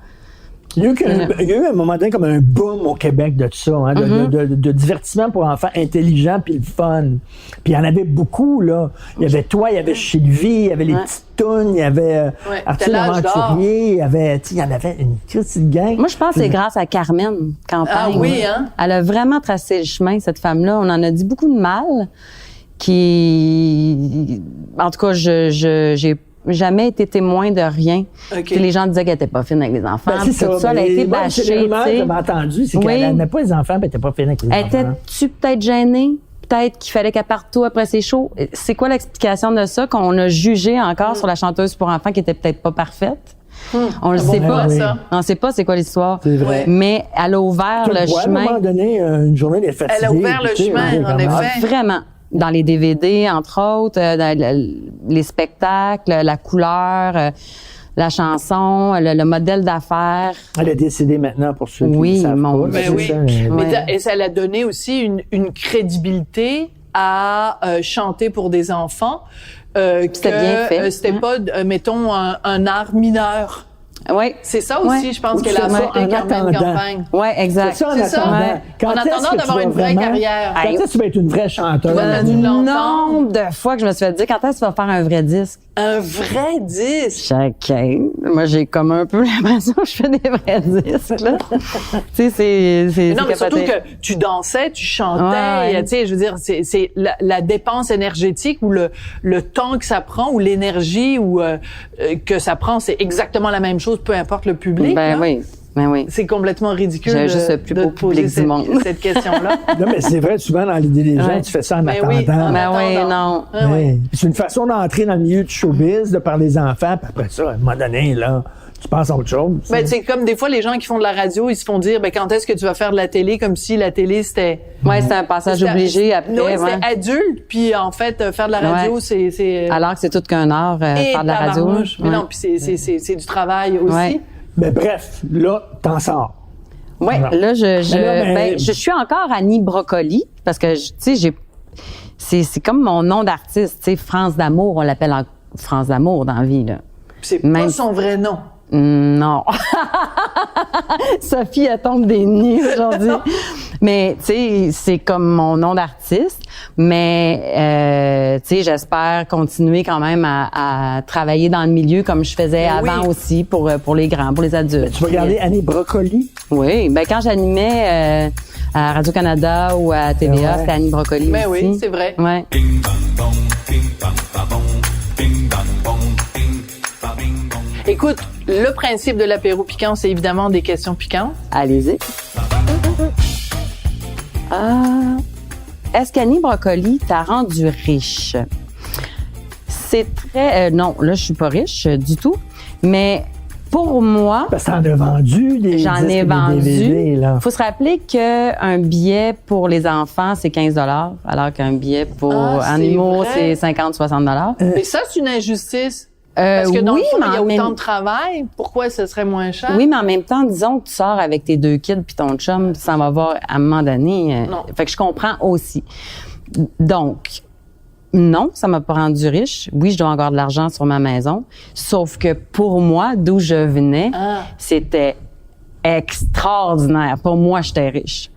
Il y a eu un moment donné comme un boom au Québec de tout ça, hein, de divertissement pour enfants intelligents puis le fun. Puis il y en avait beaucoup, là. Il y avait toi, il y avait Sylvie, il y avait les petites tounes, il y avait Arthur l'aventurier, il y en avait une petite gang. Moi, je pense que c'est grâce à Carmen Campagne. Ah oui, hein? Elle a vraiment tracé le chemin, cette femme-là. On en a dit beaucoup de mal. En tout cas, j'ai jamais été témoin de rien. Puis les gens disaient qu'elle était pas fine avec les enfants. C'est ça. Elle a été bâchée. C'est le rumeur que j'avais entendu, c'est qu'elle n'aimait pas les enfants, puis elle était pas fine avec les enfants. Étais-tu peut-être gênée? Peut-être qu'il fallait qu'elle parte tôt après ses shows. C'est quoi l'explication de ça qu'on a jugé encore sur la chanteuse pour enfants qui était peut-être pas parfaite? On le sait pas, ça. On sait pas c'est quoi l'histoire. C'est vrai. Mais elle a ouvert le chemin. À un moment donné, une journée d'être fatiguée. Elle a ouvert le chemin, en effet. Vraiment. Dans les DVD, entre autres, dans les spectacles, la couleur, la chanson, le modèle d'affaires. Elle est décédée maintenant pour ceux qui ne savent pas. Mais oui. Et ça l'a donné aussi une crédibilité à chanter pour des enfants. C'était bien fait. C'était pas, mettons, un art mineur. Oui. C'est ça aussi, je pense, qu'elle a apporté Carmen Campagne. Oui, exact. C'est ça, en attendant d'avoir une vraie carrière. Quand est-ce que tu vas être une vraie chanteuse? Le nombre de fois que je me suis fait dire, quand est-ce que tu vas faire un vrai disque? Un vrai disque? Chacun. moi, j'ai comme un peu l'impression que je fais des vrais disques, là. Tu sais, c'est Non, mais surtout capoté. que tu dansais, tu chantais, Ouais. tu sais, je veux dire, c'est la dépense énergétique ou le temps que ça prend ou l'énergie ou que ça prend, c'est exactement la même chose, peu importe le public. Ben là. oui, ben oui. C'est complètement ridicule J'ai de, juste le plus de beau te poser public du monde. cette question-là. Non, mais c'est vrai, souvent, dans l'idée des gens, Ouais. tu fais ça en Ben oui, attendant. en Ben oui, attendant. non. Ah ouais. Ouais. C'est une façon d'entrer dans le milieu du showbiz, de par les enfants, puis après ça, à un moment donné, là, tu penses à autre chose. Ben, c'est comme des fois, les gens qui font de la radio, ils se font dire, ben, quand est-ce que tu vas faire de la télé, comme si la télé, c'était... Ouais, c'est un passage c'était- obligé après, Oui, ouais. c'était adulte, puis en fait, faire de la radio, Ouais. c'est Alors que c'est tout qu'un art, et faire de la radio. tabarnouche. Mais Ouais. non, puis c'est du travail aussi. Ouais. Mais bref, là, t'en sors. Oui, Alors. là, mais- je suis encore Annie Brocoli parce que, tu sais, c'est comme mon nom d'artiste, tu sais, France d'amour, on l'appelle France d'amour dans la vie, là. Puis c'est Même- pas son vrai nom. Non. Sophie, elle tombe des nues aujourd'hui. Mais, tu sais, c'est comme mon nom d'artiste. Mais, tu sais, j'espère continuer quand même à travailler dans le milieu comme je faisais Ben avant oui. aussi pour les grands, pour les adultes. Tu vas garder Annie Brocoli? Oui, ben quand j'animais à Radio-Canada ou à TVA, Ouais. c'était Annie Brocoli Ben aussi. oui, c'est vrai. Ouais. Écoute, le principe de l'apéro piquant, c'est évidemment des questions piquantes. Allez-y. Est-ce qu'Annie Brocoli t'a rendu riche? C'est très... non, là, je suis pas riche du tout. Mais pour moi... Parce que t'en as vendu des J'en disques et ai des vendu. DVD, là. Il faut se rappeler qu'un billet pour les enfants, c'est 15 $, alors qu'un billet pour Ah, c'est animaux, vrai. c'est 50-60 $. Mais ça, c'est une injustice. Parce que dans oui, le fond, mais il y a en même- autant de travail. Pourquoi ce serait moins cher? Oui, mais en même temps, disons que tu sors avec tes 2 kids puis ton chum, ça va voir à un moment donné. Non. Fait que je comprends aussi. Donc, non, ça m'a pas rendu riche. Oui, je dois avoir de l'argent sur ma maison. Sauf que pour moi, d'où je venais, Ah. c'était extraordinaire. Pour moi, j'étais riche.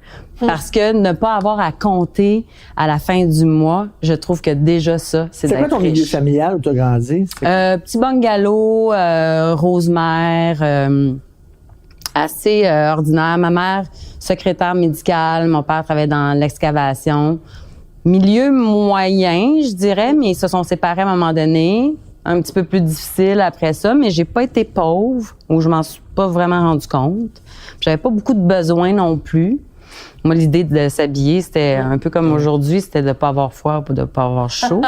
Parce que ne pas avoir à compter à la fin du mois, je trouve que déjà ça, c'est C'est quoi d'être ton milieu riche. familial où tu as grandi? C'est- Petit bungalow, Rosemère, assez ordinaire. Ma mère, secrétaire médicale, mon père travaillait dans l'excavation. Milieu moyen, je dirais, mais ils se sont séparés à un moment donné. Un petit peu plus difficile après ça, mais j'ai pas été pauvre, ou je m'en suis pas vraiment rendu compte. J'avais pas beaucoup de besoins non plus. Moi, l'idée de s'habiller, c'était un peu comme aujourd'hui, c'était de pas avoir froid ou de pas avoir chaud.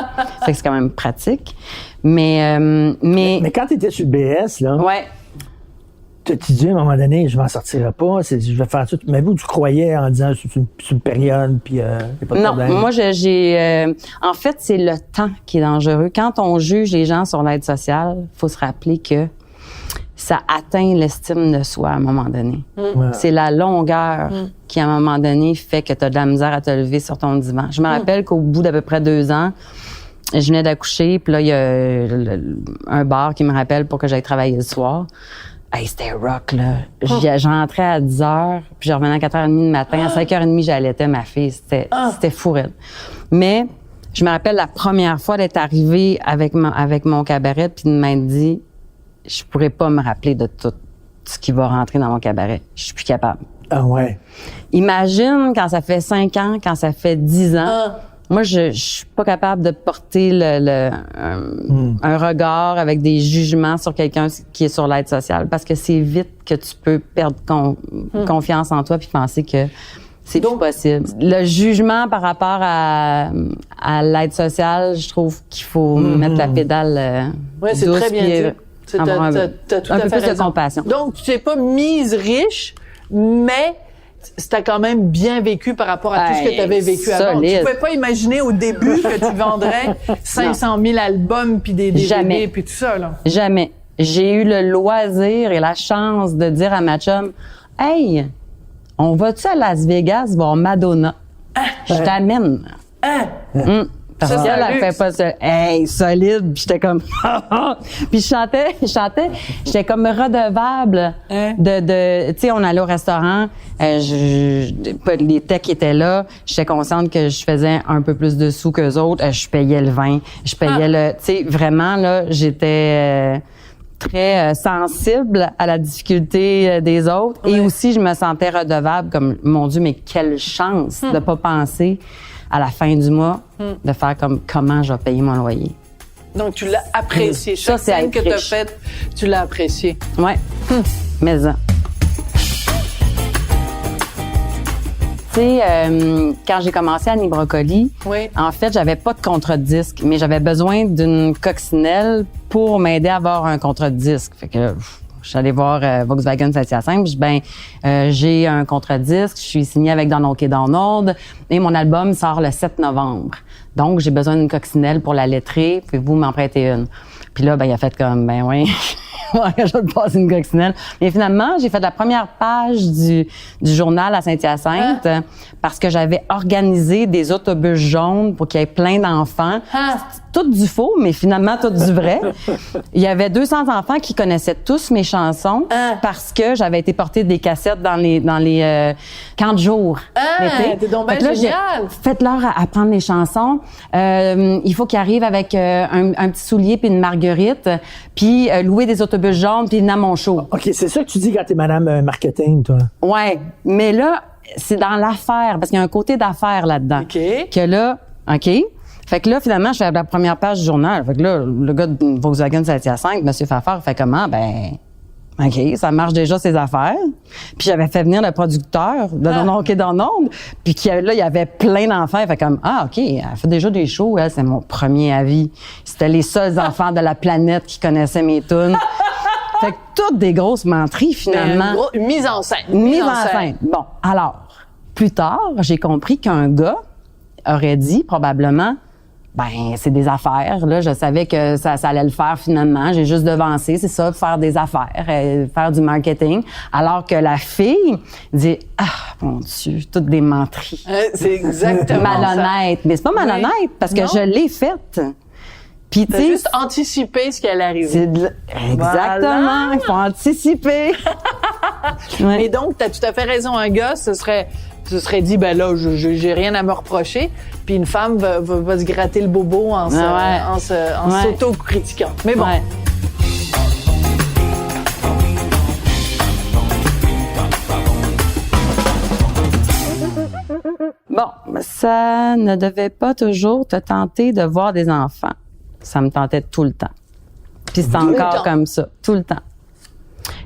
Fait que c'est quand même pratique. Mais Mais quand tu étais sur le BS, là, ouais. tu te dis à un moment donné, je m'en sortirai pas, je vais faire tout. Mais vous, tu croyais en disant c'est une période, puis y a pas de Non, problème. moi, j'ai. En fait, c'est le temps qui est dangereux. Quand on juge les gens sur l'aide sociale, faut se rappeler que ça atteint l'estime de soi à un moment donné. Ouais. C'est la longueur qui, à un moment donné, fait que tu as de la misère à te lever sur ton divan. Je me rappelle qu'au bout d'à peu près 2 ans, je venais d'accoucher, puis là, il y a un bar qui me rappelle pour que j'aille travailler le soir. Hey, c'était rock, là. J'entrais à 10 h, puis je revenais à 4h30 le matin. À 5h30, j'allaitais ma fille. C'était fou raide. Mais je me rappelle la première fois d'être arrivée avec mon cabaret, puis de m'être dit, je pourrais pas me rappeler de tout ce qui va rentrer dans mon cabaret. Je suis plus capable. Ah ouais. Imagine quand ça fait 5 ans, quand ça fait 10 ans. Moi, je suis pas capable de porter un regard avec des jugements sur quelqu'un qui est sur l'aide sociale parce que c'est vite que tu peux perdre confiance en toi puis penser que c'est plus possible. Le jugement par rapport à l'aide sociale, je trouve qu'il faut mettre la pédale Oui, c'est douce très bien puis, dit. T'as tout un à peu fait plus de raison. compassion. Donc, tu t'es pas mise riche, mais t'as quand même bien vécu par rapport à tout ce que tu avais vécu avant. Tu solide. pouvais pas imaginer au début que tu vendrais 500 000 albums puis des DVD Jamais. puis tout ça, là. Jamais. J'ai eu le loisir et la chance de dire à ma chum, « Hey, on va-tu à Las Vegas voir Madonna? Je t'amène. » Parce Ça, c'est qu'elle, un elle luxe. fait pas ça. Hey, solide. Puis j'étais comme, puis je chantais. J'étais comme redevable de, tu sais, on allait au restaurant, les techs étaient là. J'étais consciente que je faisais un peu plus de sous qu'eux autres. Je payais le vin. Je payais tu sais, vraiment, là, j'étais, très sensible à la difficulté des autres. Et aussi, je me sentais redevable comme, mon Dieu, mais quelle chance de pas penser à la fin du mois de faire comme comment je vais payer mon loyer. Donc, tu l'as apprécié. Chaque scène que tu as faite, tu l'as apprécié. Ouais. Mais ça. Tu sais, quand j'ai commencé à Nibrocoli, en fait, j'avais pas de contre-disque, mais j'avais besoin d'une coccinelle pour m'aider à avoir un contre-disque. Fait que je suis allée voir Volkswagen Saint-Hyacinthe. Je dis, j'ai un contre-disque, je suis signée avec Donald K. Donald et mon album sort le 7 novembre. Donc, j'ai besoin d'une coccinelle pour la lettrer. Pouvez-vous m'en prêter une? Puis là, il a fait comme, oui, je vais te passer une coccinelle. Mais finalement, j'ai fait la première page du journal à Saint-Hyacinthe parce que j'avais organisé des autobus jaunes pour qu'il y ait plein d'enfants. Tout du faux, mais finalement tout du vrai. Il y avait 200 enfants qui connaissaient tous mes chansons parce que j'avais été porter des cassettes dans les camps de jour. T'es donc bien génial! Faites-leur apprendre les chansons. Il faut qu'ils arrivent avec un petit soulier puis une marguerite, puis louer des autobus jaunes puis venir à mon show. OK, c'est ça que tu dis quand t'es madame marketing, toi. Ouais, mais là, c'est dans l'affaire, parce qu'il y a un côté d'affaires là-dedans. OK. Que là, OK. Fait que là, finalement, je fais la première page du journal. Fait que là, le gars de Volkswagen Saint-Hyacinthe, M. Fafard, fait comment? OK, ça marche déjà, ses affaires. Puis j'avais fait venir le producteur de Donald K. Donald, puis là, il y avait plein d'enfants. Il fait comme, OK, elle fait déjà des shows, elle, c'est mon premier avis. C'était les seuls enfants de la planète qui connaissaient mes tunes. Fait que toutes des grosses menteries, finalement. Une mise en scène. Mise en scène. Bon, alors, plus tard, j'ai compris qu'un gars aurait dit, probablement, c'est des affaires. Là, je savais que ça allait le faire finalement. J'ai juste devancé, c'est ça, faire des affaires, faire du marketing. Alors que la fille dit, mon Dieu, toutes des menteries. C'est exactement malhonnête. Mais c'est pas malhonnête parce que je l'ai faite. Puis t'as juste anticipé ce qui allait arriver. Exactement. Il faut anticiper. Et donc, t'as tout à fait raison. Un gars, se serait dit, j'ai rien à me reprocher. Puis une femme va se gratter le bobo en s'auto-critiquant. Mais bon. Ouais. Bon, ça ne devait pas toujours te tenter de voir des enfants. Ça me tentait tout le temps. Puis c'est encore comme ça, tout le temps.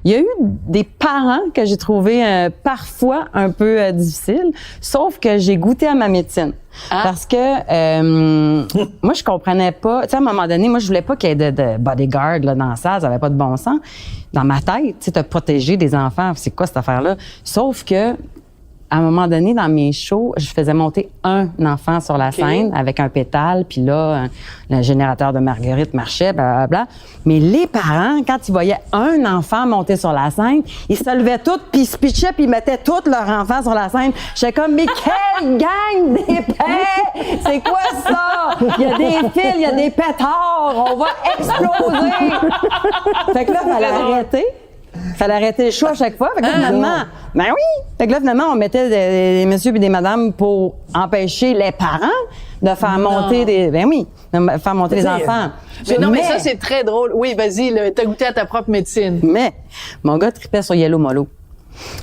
Il y a eu des parents que j'ai trouvés parfois un peu difficiles, sauf que j'ai goûté à ma médecine. Parce que moi, je comprenais pas. Tu sais, à un moment donné, moi, je voulais pas qu'il y ait de bodyguard là, dans ça. Ça avait pas de bon sens. Dans ma tête, tu sais, te protéger des enfants, c'est quoi cette affaire-là? Sauf que à un moment donné, dans mes shows, je faisais monter un enfant sur la scène avec un pétale, puis là, le générateur de marguerite marchait, blablabla. Mais les parents, quand ils voyaient un enfant monter sur la scène, ils se levaient tous, puis ils se pitchaient, puis ils mettaient tous leurs enfants sur la scène. J'étais comme, mais quelle gang d'épais! C'est quoi ça? Il y a des fils, il y a des pétards, on va exploser! Fait que là, il fallait arrêter. Fallait arrêter le show à chaque fois. Fait que là, finalement, Fait que là, finalement, on mettait des messieurs et des madames pour empêcher les parents de faire monter faire monter les enfants. Mais ça, c'est très drôle. Oui, vas-y, t'as goûté à ta propre médecine. Mais, mon gars tripait sur Yellow Molo.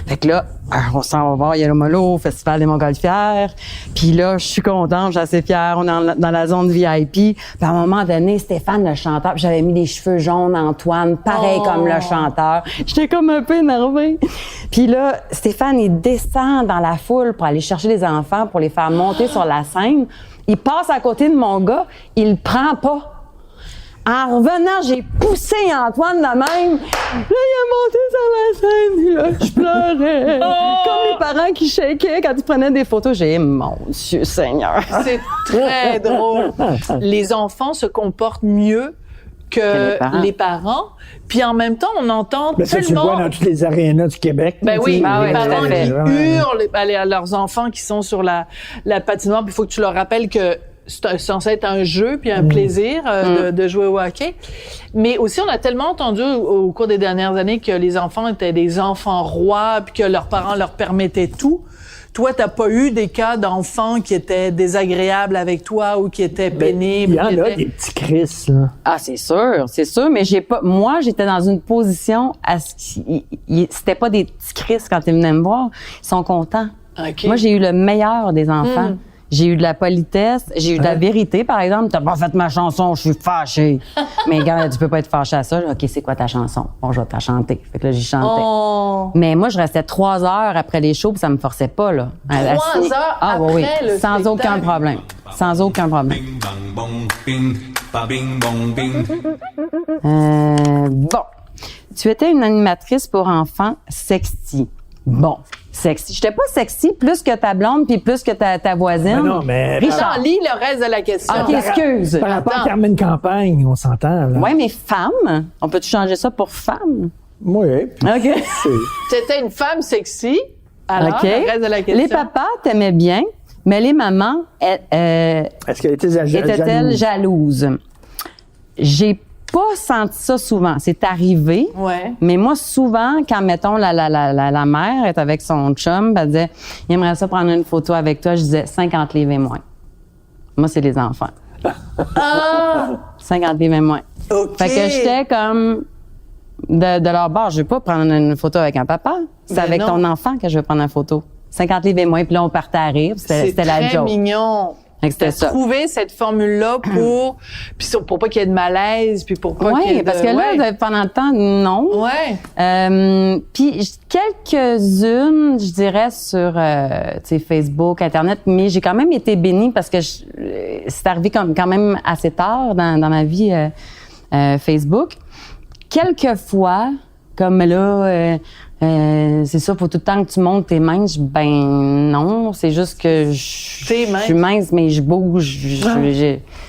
Fait que là, on s'en va voir Yellow Molo au Festival des Montgolfières. Puis là, je suis contente, je suis assez fière. On est dans la zone VIP. Puis à un moment donné, Stéphane, le chanteur, puis j'avais mis des cheveux jaunes, Antoine, pareil comme le chanteur. J'étais comme un peu énervée. Puis là, Stéphane, il descend dans la foule pour aller chercher les enfants, pour les faire monter sur la scène. Il passe à côté de mon gars, il le prend pas. En revenant, j'ai poussé Antoine de même. Là, il a monté sur la scène. Puis là, je pleurais. Comme les parents qui shakaient quand ils prenaient des photos. J'ai dit, mon Dieu Seigneur. C'est très drôle. Les enfants se comportent mieux que les parents. Puis en même temps, on entend ça, tu le vois dans toutes les arénas du Québec. Les parents qui hurlent à leurs enfants qui sont sur la patinoire. Puis il faut que tu leur rappelles que c'est censé être un jeu puis un plaisir de jouer au hockey. Mais aussi, on a tellement entendu au cours des dernières années que les enfants étaient des enfants rois puis que leurs parents leur permettaient tout. toi, t'as pas eu des cas d'enfants qui étaient désagréables avec toi ou qui étaient pénibles? Il y en a des petits Chris, là. Ah, c'est sûr, mais moi, j'étais dans une position à ce c'était pas des petits Chris quand ils venaient me voir. Ils sont contents. OK. Moi, j'ai eu le meilleur des enfants. J'ai eu de la politesse, j'ai eu de la vérité, par exemple. T'as pas fait ma chanson, je suis fâchée. Mais gars, tu peux pas être fâché à ça. OK, c'est quoi ta chanson? Bon, je vais te la chanter. Fait que là, j'y chantais. Oh. Mais moi, je restais 3 heures après les shows, puis ça me forçait pas, là. 3 heures oui, oui. après le Sans aucun spectacle? problème. Sans aucun problème. Bing bang bong bing, ba bing bong bing. Bon. Tu étais une animatrice pour enfants sexy. Bon. Sexy. J'étais pas sexy plus que ta blonde puis plus que ta voisine. Ben non, mais... Richard. Non, lis le reste de la question. OK, excuse. Par rapport à Attends. Carmen Campagne, on s'entend, là. Ouais, mais femme, on peut-tu changer ça pour femme? Oui. OK. T'étais une femme sexy. Alors, OK. le reste de la question. Les papas t'aimaient bien, mais les mamans, Est-ce qu'elle était étaient-elles jalouse? jalouses? J'ai pas senti ça souvent. C'est arrivé. Ouais. Mais moi, souvent, quand, mettons, la mère est avec son chum, elle disait, il aimerait ça prendre une photo avec toi. Je disais, 50 livres et moins. Moi, c'est les enfants. 50 livres et moins. OK. Fait que j'étais comme, de leur bord, je vais pas prendre une photo avec un papa. C'est Ben avec non. ton enfant que je vais prendre une photo. 50 livres et moins. Puis là, on partait à rire. C'était la très joke. mignon. Fait que c'était T'as ça. trouvé cette formule-là pour pas qu'il y ait de malaise, puis pour pas qu'il y ait Oui, de... parce que là, pendant le temps, non. Ouais. Puis quelques-unes, je dirais, sur tu sais, Facebook, Internet, mais j'ai quand même été bénie parce que c'est arrivé quand même assez tard dans ma vie Facebook. Quelquefois, comme là, c'est ça, faut tout le temps que tu montes tes mains. Ben non, c'est juste que je suis mince, mais je bouge.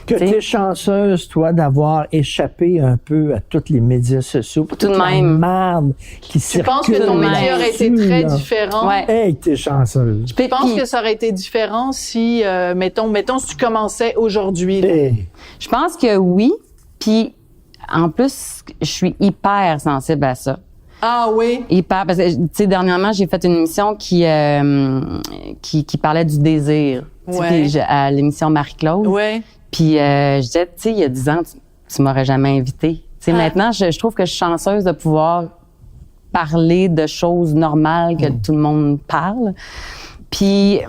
Que tu es chanceuse, toi, d'avoir échappé un peu à tous les médias sociaux. Tout de toute la même. merde qui Tu circule penses que ton métier aurait été là-dessus, très là. différent? Ouais. Hey, t'es chanceuse. Je pense que ça aurait été différent si, mettons, si tu commençais aujourd'hui. là. Hey. Je pense que oui. Puis en plus, je suis hyper sensible à ça. Ah oui? Hyper, parce que, tu sais, dernièrement, j'ai fait une émission qui parlait du désir. Tu sais, Ouais. puis à l'émission Marie-Claude. Ouais. Puis je disais, tu sais, il y a 10 ans, tu m'aurais jamais invité. Tu sais, maintenant, je trouve que je suis chanceuse de pouvoir parler de choses normales que tout le monde parle. Puis,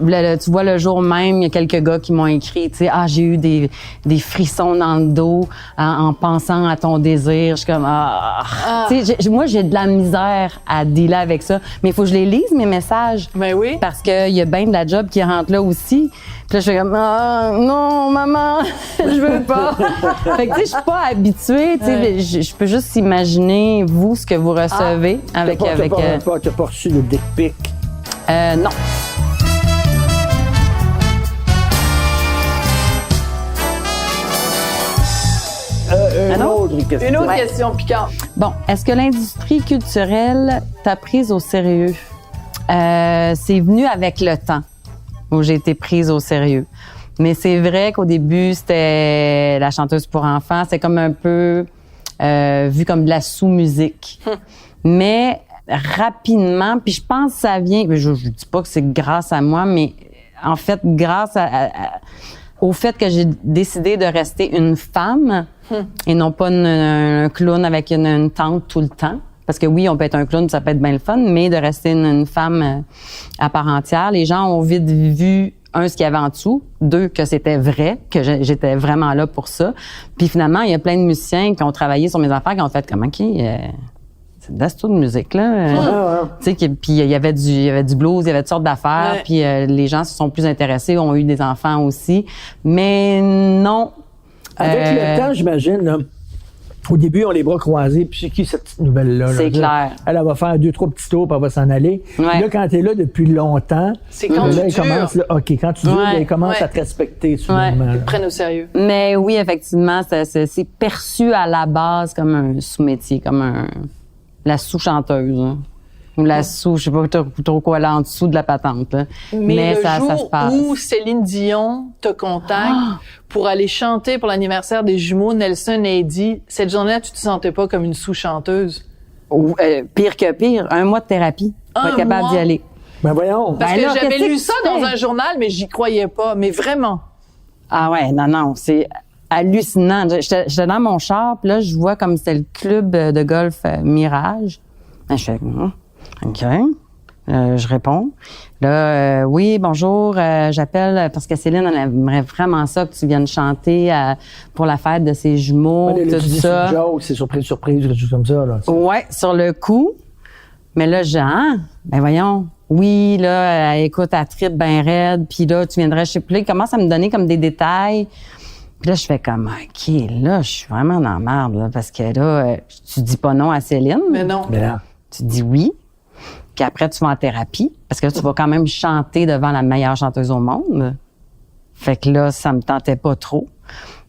tu vois, le jour même, il y a quelques gars qui m'ont écrit, tu sais, j'ai eu des frissons dans le dos en pensant à ton désir. Je suis comme, Tu sais, moi, j'ai de la misère à dealer avec ça. Mais il faut que je les lise, mes messages. Ben oui. Parce qu'il y a bien de la job qui rentre là aussi. Puis là, je suis comme, non, maman, je veux pas. Fait que, tu sais, je suis pas habituée, tu sais, je peux juste imaginer, vous, ce que vous recevez avec. T'as pas reçu le dick pic. Non. Une autre question. Une autre question piquante. Bon, est-ce que l'industrie culturelle t'a prise au sérieux? C'est venu avec le temps où j'ai été prise au sérieux. Mais c'est vrai qu'au début, c'était la chanteuse pour enfants. C'est comme un peu vu comme de la sous-musique. Mais rapidement, puis je pense que ça vient... Je dis pas que c'est grâce à moi, mais en fait, grâce au fait que j'ai décidé de rester une femme et non pas un clown avec une tante tout le temps. Parce que oui, on peut être un clown, ça peut être bien le fun, mais de rester une femme à part entière, les gens ont vite vu, un, ce qu'il y avait en dessous, deux, que c'était vrai, que j'étais vraiment là pour ça. Puis finalement, il y a plein de musiciens qui ont travaillé sur mes affaires, qui ont fait comme, OK, c'est de la studio de musique, là. Tu sais, puis il y avait du blues, il y avait toutes sortes d'affaires, Ouais. puis les gens se sont plus intéressés, ont eu des enfants aussi. Mais non. Avec le temps, j'imagine, là, au début, on a les bras croisés, puis c'est qui cette petite nouvelle-là? C'est là? clair. Elle va faire 2-3 petits tours, puis elle va s'en aller. Ouais. Puis là, quand t'es là depuis longtemps, C'est quand là, tu ils dures. commencent, là, OK, quand tu dures, Ouais. là, ils commencent Ouais. à te respecter, soudainement. Ouais. là. Ils te prennent au sérieux. Mais oui, effectivement, c'est perçu à la base comme un sous-métier, comme la sous-chanteuse. Hein. Ou la je sais pas trop quoi, là, en dessous de la patente. Là. Mais le ça jour se passe. où Céline Dion te contacte pour aller chanter pour l'anniversaire des jumeaux Nelson et Eddie, cette journée-là, tu te sentais pas comme une sous-chanteuse? Ou, pire que pire, un mois de thérapie pour Un être capable mois? d'y aller. Ben voyons. Parce Ben que là, j'avais qu'est-ce lu que ça tu dans fais? un journal, mais j'y croyais pas. Mais vraiment. Ah ouais, non, c'est hallucinant. J'étais dans mon char, puis là, je vois comme c'était le club de golf Mirage. Ben, je fais, OK. Je réponds. Là, oui, bonjour, j'appelle parce que Céline, elle aimerait vraiment ça que tu viennes chanter pour la fête de ses jumeaux, Ouais, là, tout tu dis ça. c'est une joke, c'est surprise, quelque chose comme ça. Là, Ouais, sur le coup. Mais là, ben voyons. Oui, là, écoute, elle tripe bien raide, puis là, tu viendrais chez Play. Il commence à me donner comme des détails. Puis là, je fais comme, OK, là, je suis vraiment dans la merde, là, parce que là, tu dis pas non à Céline. Mais non. Mais là, Tu dis oui. Puis après, tu vas en thérapie, parce que là, tu vas quand même chanter devant la meilleure chanteuse au monde. Fait que là, ça me tentait pas trop.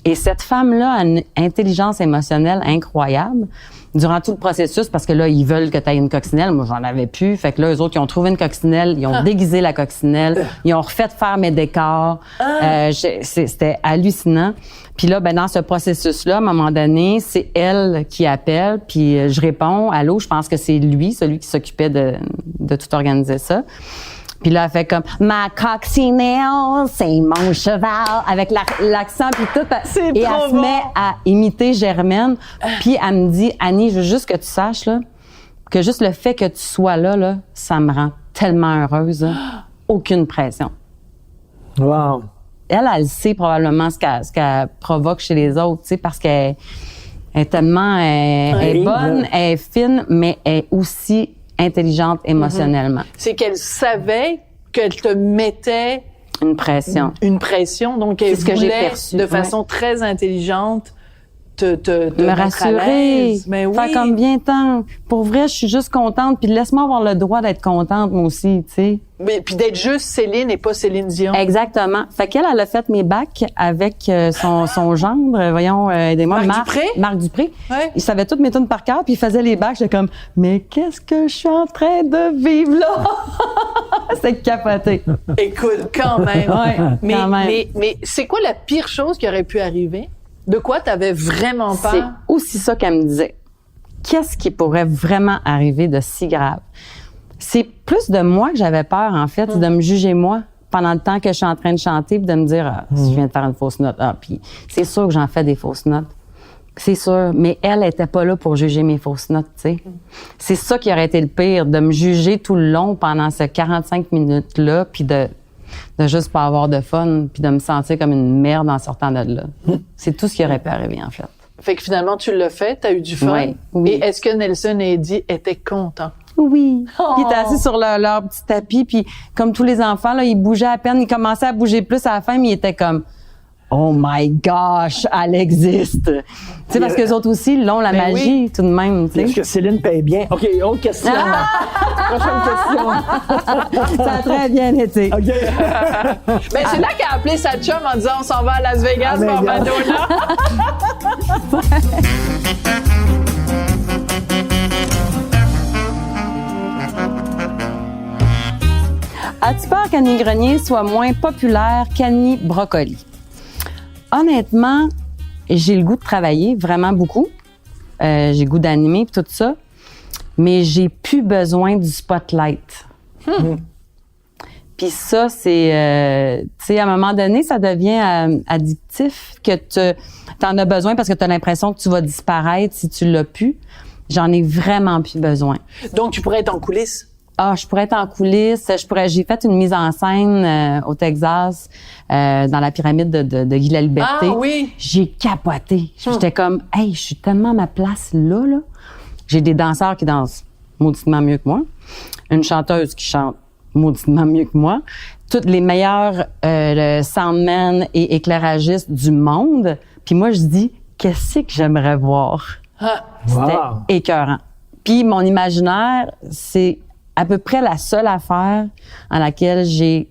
Et cette femme-là a une intelligence émotionnelle incroyable durant tout le processus, parce que là, ils veulent que tu aies une coccinelle. Moi, j'en avais plus. Fait que là, eux autres, ils ont trouvé une coccinelle, ils ont déguisé la coccinelle, ils ont refait faire mes décors. C'était hallucinant. Puis là, ben dans ce processus-là, à un moment donné, c'est elle qui appelle, puis je réponds, allô, je pense que c'est lui, celui qui s'occupait de tout organiser ça. Puis là, elle fait comme « Ma coccinelle, c'est mon cheval », avec l'accent puis tout. C'est et trop elle se bon. met à imiter Germaine. Puis elle me dit « Annie, je veux juste que tu saches là, que juste le fait que tu sois là, ça me rend tellement heureuse. là. Aucune pression. » wow. Elle sait probablement ce qu'elle provoque chez les autres, tu sais, parce qu'elle est tellement elle est bonne, elle est fine, mais elle est aussi intelligente émotionnellement. C'est qu'elle savait qu'elle te mettait Une pression. une pression, donc elle C'est ce que j'ai voulait, perçu, de ouais. façon très intelligente, te Me mettre à rassurer, l'aise. Mais oui. faire comme bien temps. Pour vrai, je suis juste contente, puis laisse-moi avoir le droit d'être contente moi aussi, tu sais. Mais, puis d'être juste Céline et pas Céline Dion. Exactement. Fait qu'elle, elle a fait mes bacs avec son gendre, voyons, aidez-moi. Marc Dupré? Marc Dupré. Ouais. Il savait toutes mes tunes par cœur, puis il faisait les bacs. J'étais comme, mais qu'est-ce que je suis en train de vivre là? C'est capoté. Écoute, quand même. Ouais, mais, quand même. mais c'est quoi la pire chose qui aurait pu arriver? De quoi t'avais vraiment C'est peur? aussi ça qu'elle me disait. Qu'est-ce qui pourrait vraiment arriver de si grave? C'est plus de moi que j'avais peur, en fait, de me juger moi pendant le temps que je suis en train de chanter, puis de me dire, ah, si je viens de faire une fausse note, puis c'est sûr que j'en fais des fausses notes. C'est sûr, mais elle était pas là pour juger mes fausses notes, tu sais. C'est ça qui aurait été le pire, de me juger tout le long pendant ces 45 minutes-là, puis de juste pas avoir de fun, puis de me sentir comme une merde en sortant de là. C'est tout ce qui aurait pu arriver, en fait. Fait que finalement, tu l'as fait, t'as eu du fun. Ouais, oui. Et est-ce que Nelson et Eddie étaient contents? Oui. Puis ils étaient assis sur leur petit tapis, puis comme tous les enfants, là, ils bougeaient à peine, ils commençaient à bouger plus à la fin, mais ils étaient comme « Oh my gosh, elle existe! » Tu sais, parce qu'eux autres aussi, ils ont la Ben magie tout de même, tu Est-ce sais. que Céline paye bien? OK, autre question. Prochaine question. Ça a très bien été. OK. Ben, c'est là qu'elle a appelé sa chum en disant on s'en va à Las Vegas voir Vegas. Madonna. As-tu peur qu'Annie Grenier soit moins populaire qu'Annie Brocoli? Honnêtement, j'ai le goût de travailler vraiment beaucoup. J'ai le goût d'animer et tout ça. Mais j'ai plus besoin du spotlight. Puis ça, c'est... tu sais, à un moment donné, ça devient addictif, que tu en as besoin parce que tu as l'impression que tu vas disparaître si tu l'as plus. J'en ai vraiment plus besoin. Donc, tu pourrais être en coulisses. Ah, je pourrais être en coulisses. J'ai fait une mise en scène au Texas, dans la pyramide de Guy Laliberté. Ah oui! J'ai capoté. J'étais comme, hey, je suis tellement à ma place là. J'ai des danseurs qui dansent mauditement mieux que moi. Une chanteuse qui chante mauditement mieux que moi. Toutes les meilleurs soundmen et éclairagistes du monde. Puis moi, je dis, qu'est-ce que j'aimerais voir? Ah, C'était Wow. écœurant. Puis mon imaginaire, c'est à peu près la seule affaire en laquelle j'ai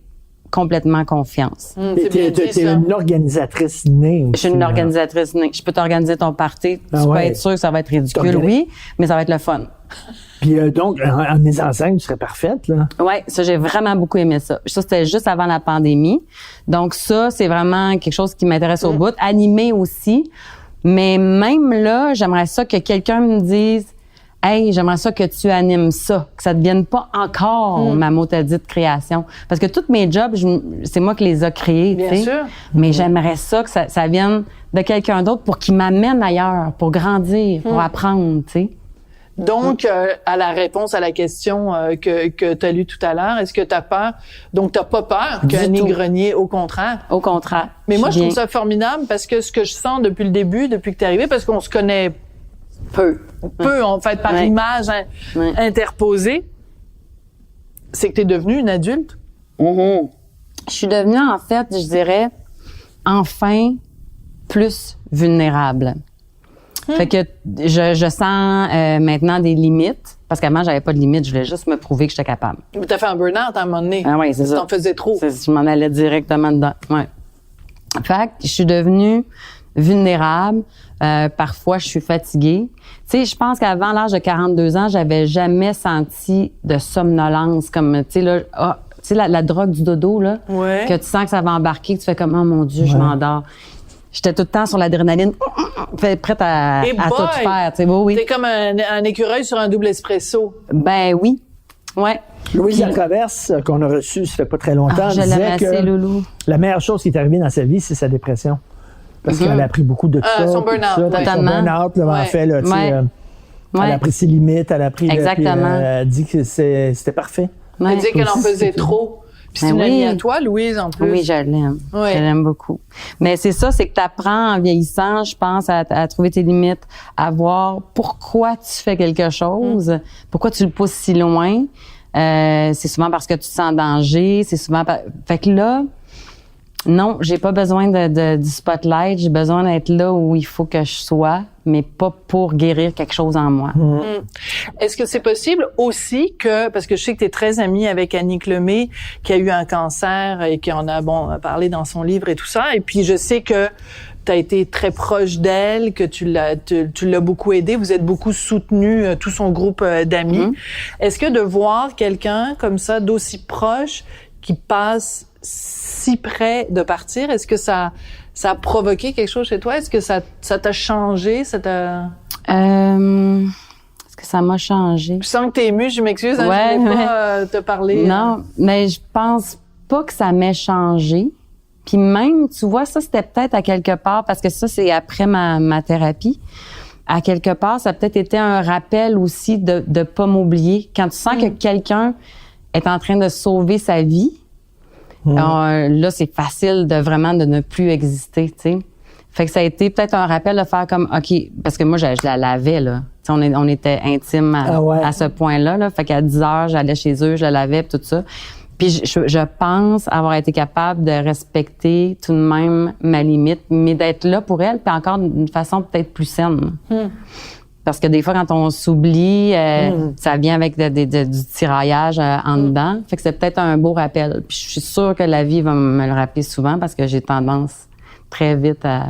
complètement confiance. c'est bien dit, T'es ça. une organisatrice née aussi. Je suis une là. organisatrice née. Je peux t'organiser ton party. Ah tu peux ouais. être sûr que ça va être ridicule, T'organises. oui, mais ça va être le fun. Puis donc, en mise en scène, tu serais parfaite, là. Ouais, ça, j'ai vraiment beaucoup aimé ça. Ça, c'était juste avant la pandémie. Donc ça, c'est vraiment quelque chose qui m'intéresse au bout. Animer aussi. Mais même là, j'aimerais ça que quelqu'un me dise, hey, j'aimerais ça que tu animes ça, que ça devienne pas encore ma motadite création. Parce que tous mes jobs, c'est moi qui les ai créés, tu sais. Bien sûr. Mais j'aimerais ça que ça vienne de quelqu'un d'autre pour qu'il m'amène ailleurs, pour grandir, pour apprendre, tu sais. Donc, à la réponse à la question que tu as lue tout à l'heure, est-ce que tu as peur? Donc, tu n'as pas peur qu'Annie Grenier, au contraire. Au contraire. Mais moi, je trouve ça formidable parce que ce que je sens depuis le début, depuis que tu es arrivée, parce qu'on se connaît peu, en fait, par image interposée, c'est que tu es devenue une adulte. Je suis devenue, en fait, je dirais, enfin, plus vulnérable. Fait que je sens maintenant des limites, parce qu'avant, j'avais pas de limites, je voulais juste me prouver que j'étais capable. Mais t'as fait un burn-out à un moment donné. Ah oui, c'est ça. T'en faisais trop. Je m'en allais directement dedans. Ouais. Fait que je suis devenue vulnérable. Parfois, je suis fatiguée. Tu sais, je pense qu'avant l'âge de 42 ans, j'avais jamais senti de somnolence comme, tu sais, là, tu sais, la drogue du dodo, là. Ouais. Que tu sens que ça va embarquer, que tu fais comme, oh mon Dieu, je m'endors. J'étais tout le temps sur l'adrénaline, prête à tout faire, tu sais, oui. T'es comme un écureuil sur un double espresso. Ben oui. Ouais. Louise Latraverse, qu'on a reçue, ça fait pas très longtemps, je disait l'aime assez, que Loulou. la meilleure chose qui est arrivée dans sa vie, c'est sa dépression. Parce qu'elle a appris beaucoup de ça. Son burn-out. Son burn-out, là, en fait, là, tu sais, elle a appris ses limites, elle a appris... Exactement. Elle a dit que c'était parfait. Ouais. Elle dit qu'elle en faisait trop. Puis c'est une amie à toi, Louise, en plus. Oui, je l'aime. Oui. Je l'aime beaucoup. Mais c'est ça, c'est que tu apprends en vieillissant, je pense, à trouver tes limites, à voir pourquoi tu fais quelque chose, pourquoi tu le pousses si loin. C'est souvent parce que tu te sens en danger, c'est souvent... Fait que là, non, j'ai pas besoin du spotlight, j'ai besoin d'être là où il faut que je sois, mais pas pour guérir quelque chose en moi. Est-ce que c'est possible aussi que, parce que je sais que tu es très amie avec Annick Lemay, qui a eu un cancer et qui en a parlé dans son livre et tout ça, et puis je sais que tu as été très proche d'elle, que tu l'as beaucoup aidée, vous êtes beaucoup soutenu, tout son groupe d'amis. Est-ce que de voir quelqu'un comme ça, d'aussi proche, qui passe si près de partir, est-ce que ça a provoqué quelque chose chez toi? Est-ce que ça t'a changé? Est-ce que ça m'a changé? Je sens que t'es émue, je m'excuse, je voulais pas te parler. Non, mais je pense pas que ça m'ait changé. Puis même, tu vois, ça, c'était peut-être à quelque part, parce que ça, c'est après ma thérapie. À quelque part, ça a peut-être été un rappel aussi de pas m'oublier. Quand tu sens que quelqu'un est en train de sauver sa vie, là, c'est facile de ne plus exister, tu sais. Fait que ça a été peut-être un rappel de faire comme, OK, parce que moi, je la lavais, là. Tu sais, on était intimes à ce point-là, là. Fait qu'à 10 heures, j'allais chez eux, je la lavais, pis tout ça. Puis je pense avoir été capable de respecter tout de même ma limite, mais d'être là pour elle, puis encore d'une façon peut-être plus saine. Parce que des fois, quand on s'oublie, ça vient avec du tiraillage en dedans. Fait que c'est peut-être un beau rappel. Puis je suis sûre que la vie va me le rappeler souvent parce que j'ai tendance très vite à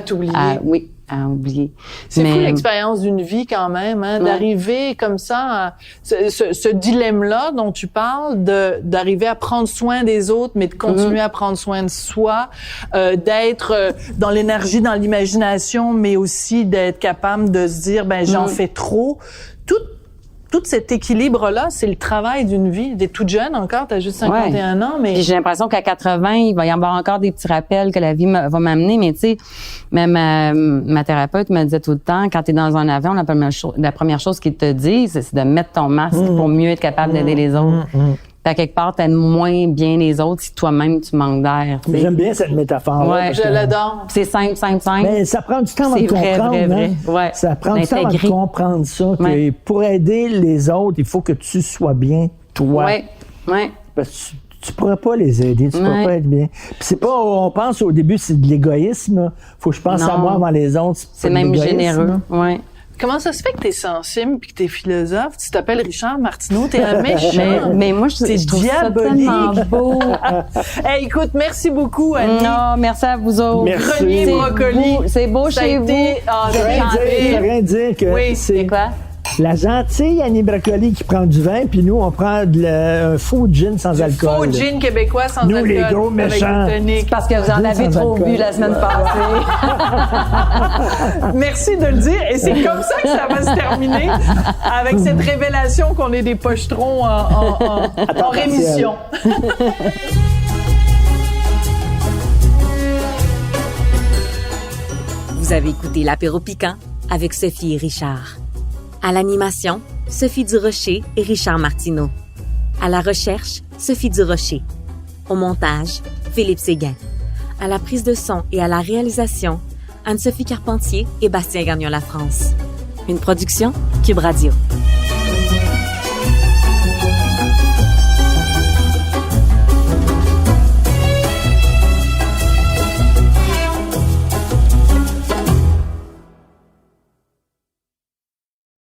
t'oublier. Oui, à oublier. C'est fou l'expérience d'une vie quand même, hein, d'arriver comme ça à ce dilemme-là dont tu parles, d'arriver à prendre soin des autres, mais de continuer à prendre soin de soi, d'être dans l'énergie, dans l'imagination, mais aussi d'être capable de se dire, ben j'en fais trop. Tout cet équilibre-là, c'est le travail d'une vie. T'es toute jeune encore, t'as juste 51 ans, mais... Puis j'ai l'impression qu'à 80, il va y avoir encore des petits rappels que la vie va m'amener, mais tu sais, même ma thérapeute me disait tout le temps, quand t'es dans un avion, la première chose qu'ils te disent, c'est de mettre ton masque pour mieux être capable d'aider les autres. Fait à quelque part, t'aides moins bien les autres si toi-même tu manques d'air. T'sais. J'aime bien cette métaphore. Ouais, je l'adore. C'est simple. Mais ça prend du temps avant de comprendre. Vrai. Ouais. Ça prend du temps avant de comprendre ça. Que pour aider les autres, il faut que tu sois bien, toi. Ouais. Parce que tu pourrais pas les aider, tu pourrais pas être bien. Puis c'est pas, on pense au début, c'est de l'égoïsme. Faut que je pense à moi avant les autres. C'est même généreux. Ouais. Comment ça se fait que t'es sensible puis que t'es philosophe? Tu t'appelles Richard Martineau, t'es un méchant. mais moi, je trouve ça tellement beau. Hey, écoute, merci beaucoup, Annie. Non, merci à vous autres. Grenier Brocoli. C'est beau chez vous. Ça veut rien dire que oui, c'est quoi? La gentille Annie Bracoli qui prend du vin, puis nous, on prend un faux gin sans alcool. Faux gin québécois sans Nous, alcool. les gros avec méchants. du tonic. Parce que vous en avez sans trop alcool. bu la semaine passée. Merci de le dire. Et c'est comme ça que ça va se terminer, avec cette révélation qu'on est des pochetrons en rémission. Vous avez écouté l'Apéro piquant avec Sophie et Richard. À l'animation, Sophie Durocher et Richard Martineau. À la recherche, Sophie Durocher. Au montage, Philippe Séguin. À la prise de son et à la réalisation, Anne-Sophie Carpentier et Bastien Gagnon-La France. Une production Cube Radio.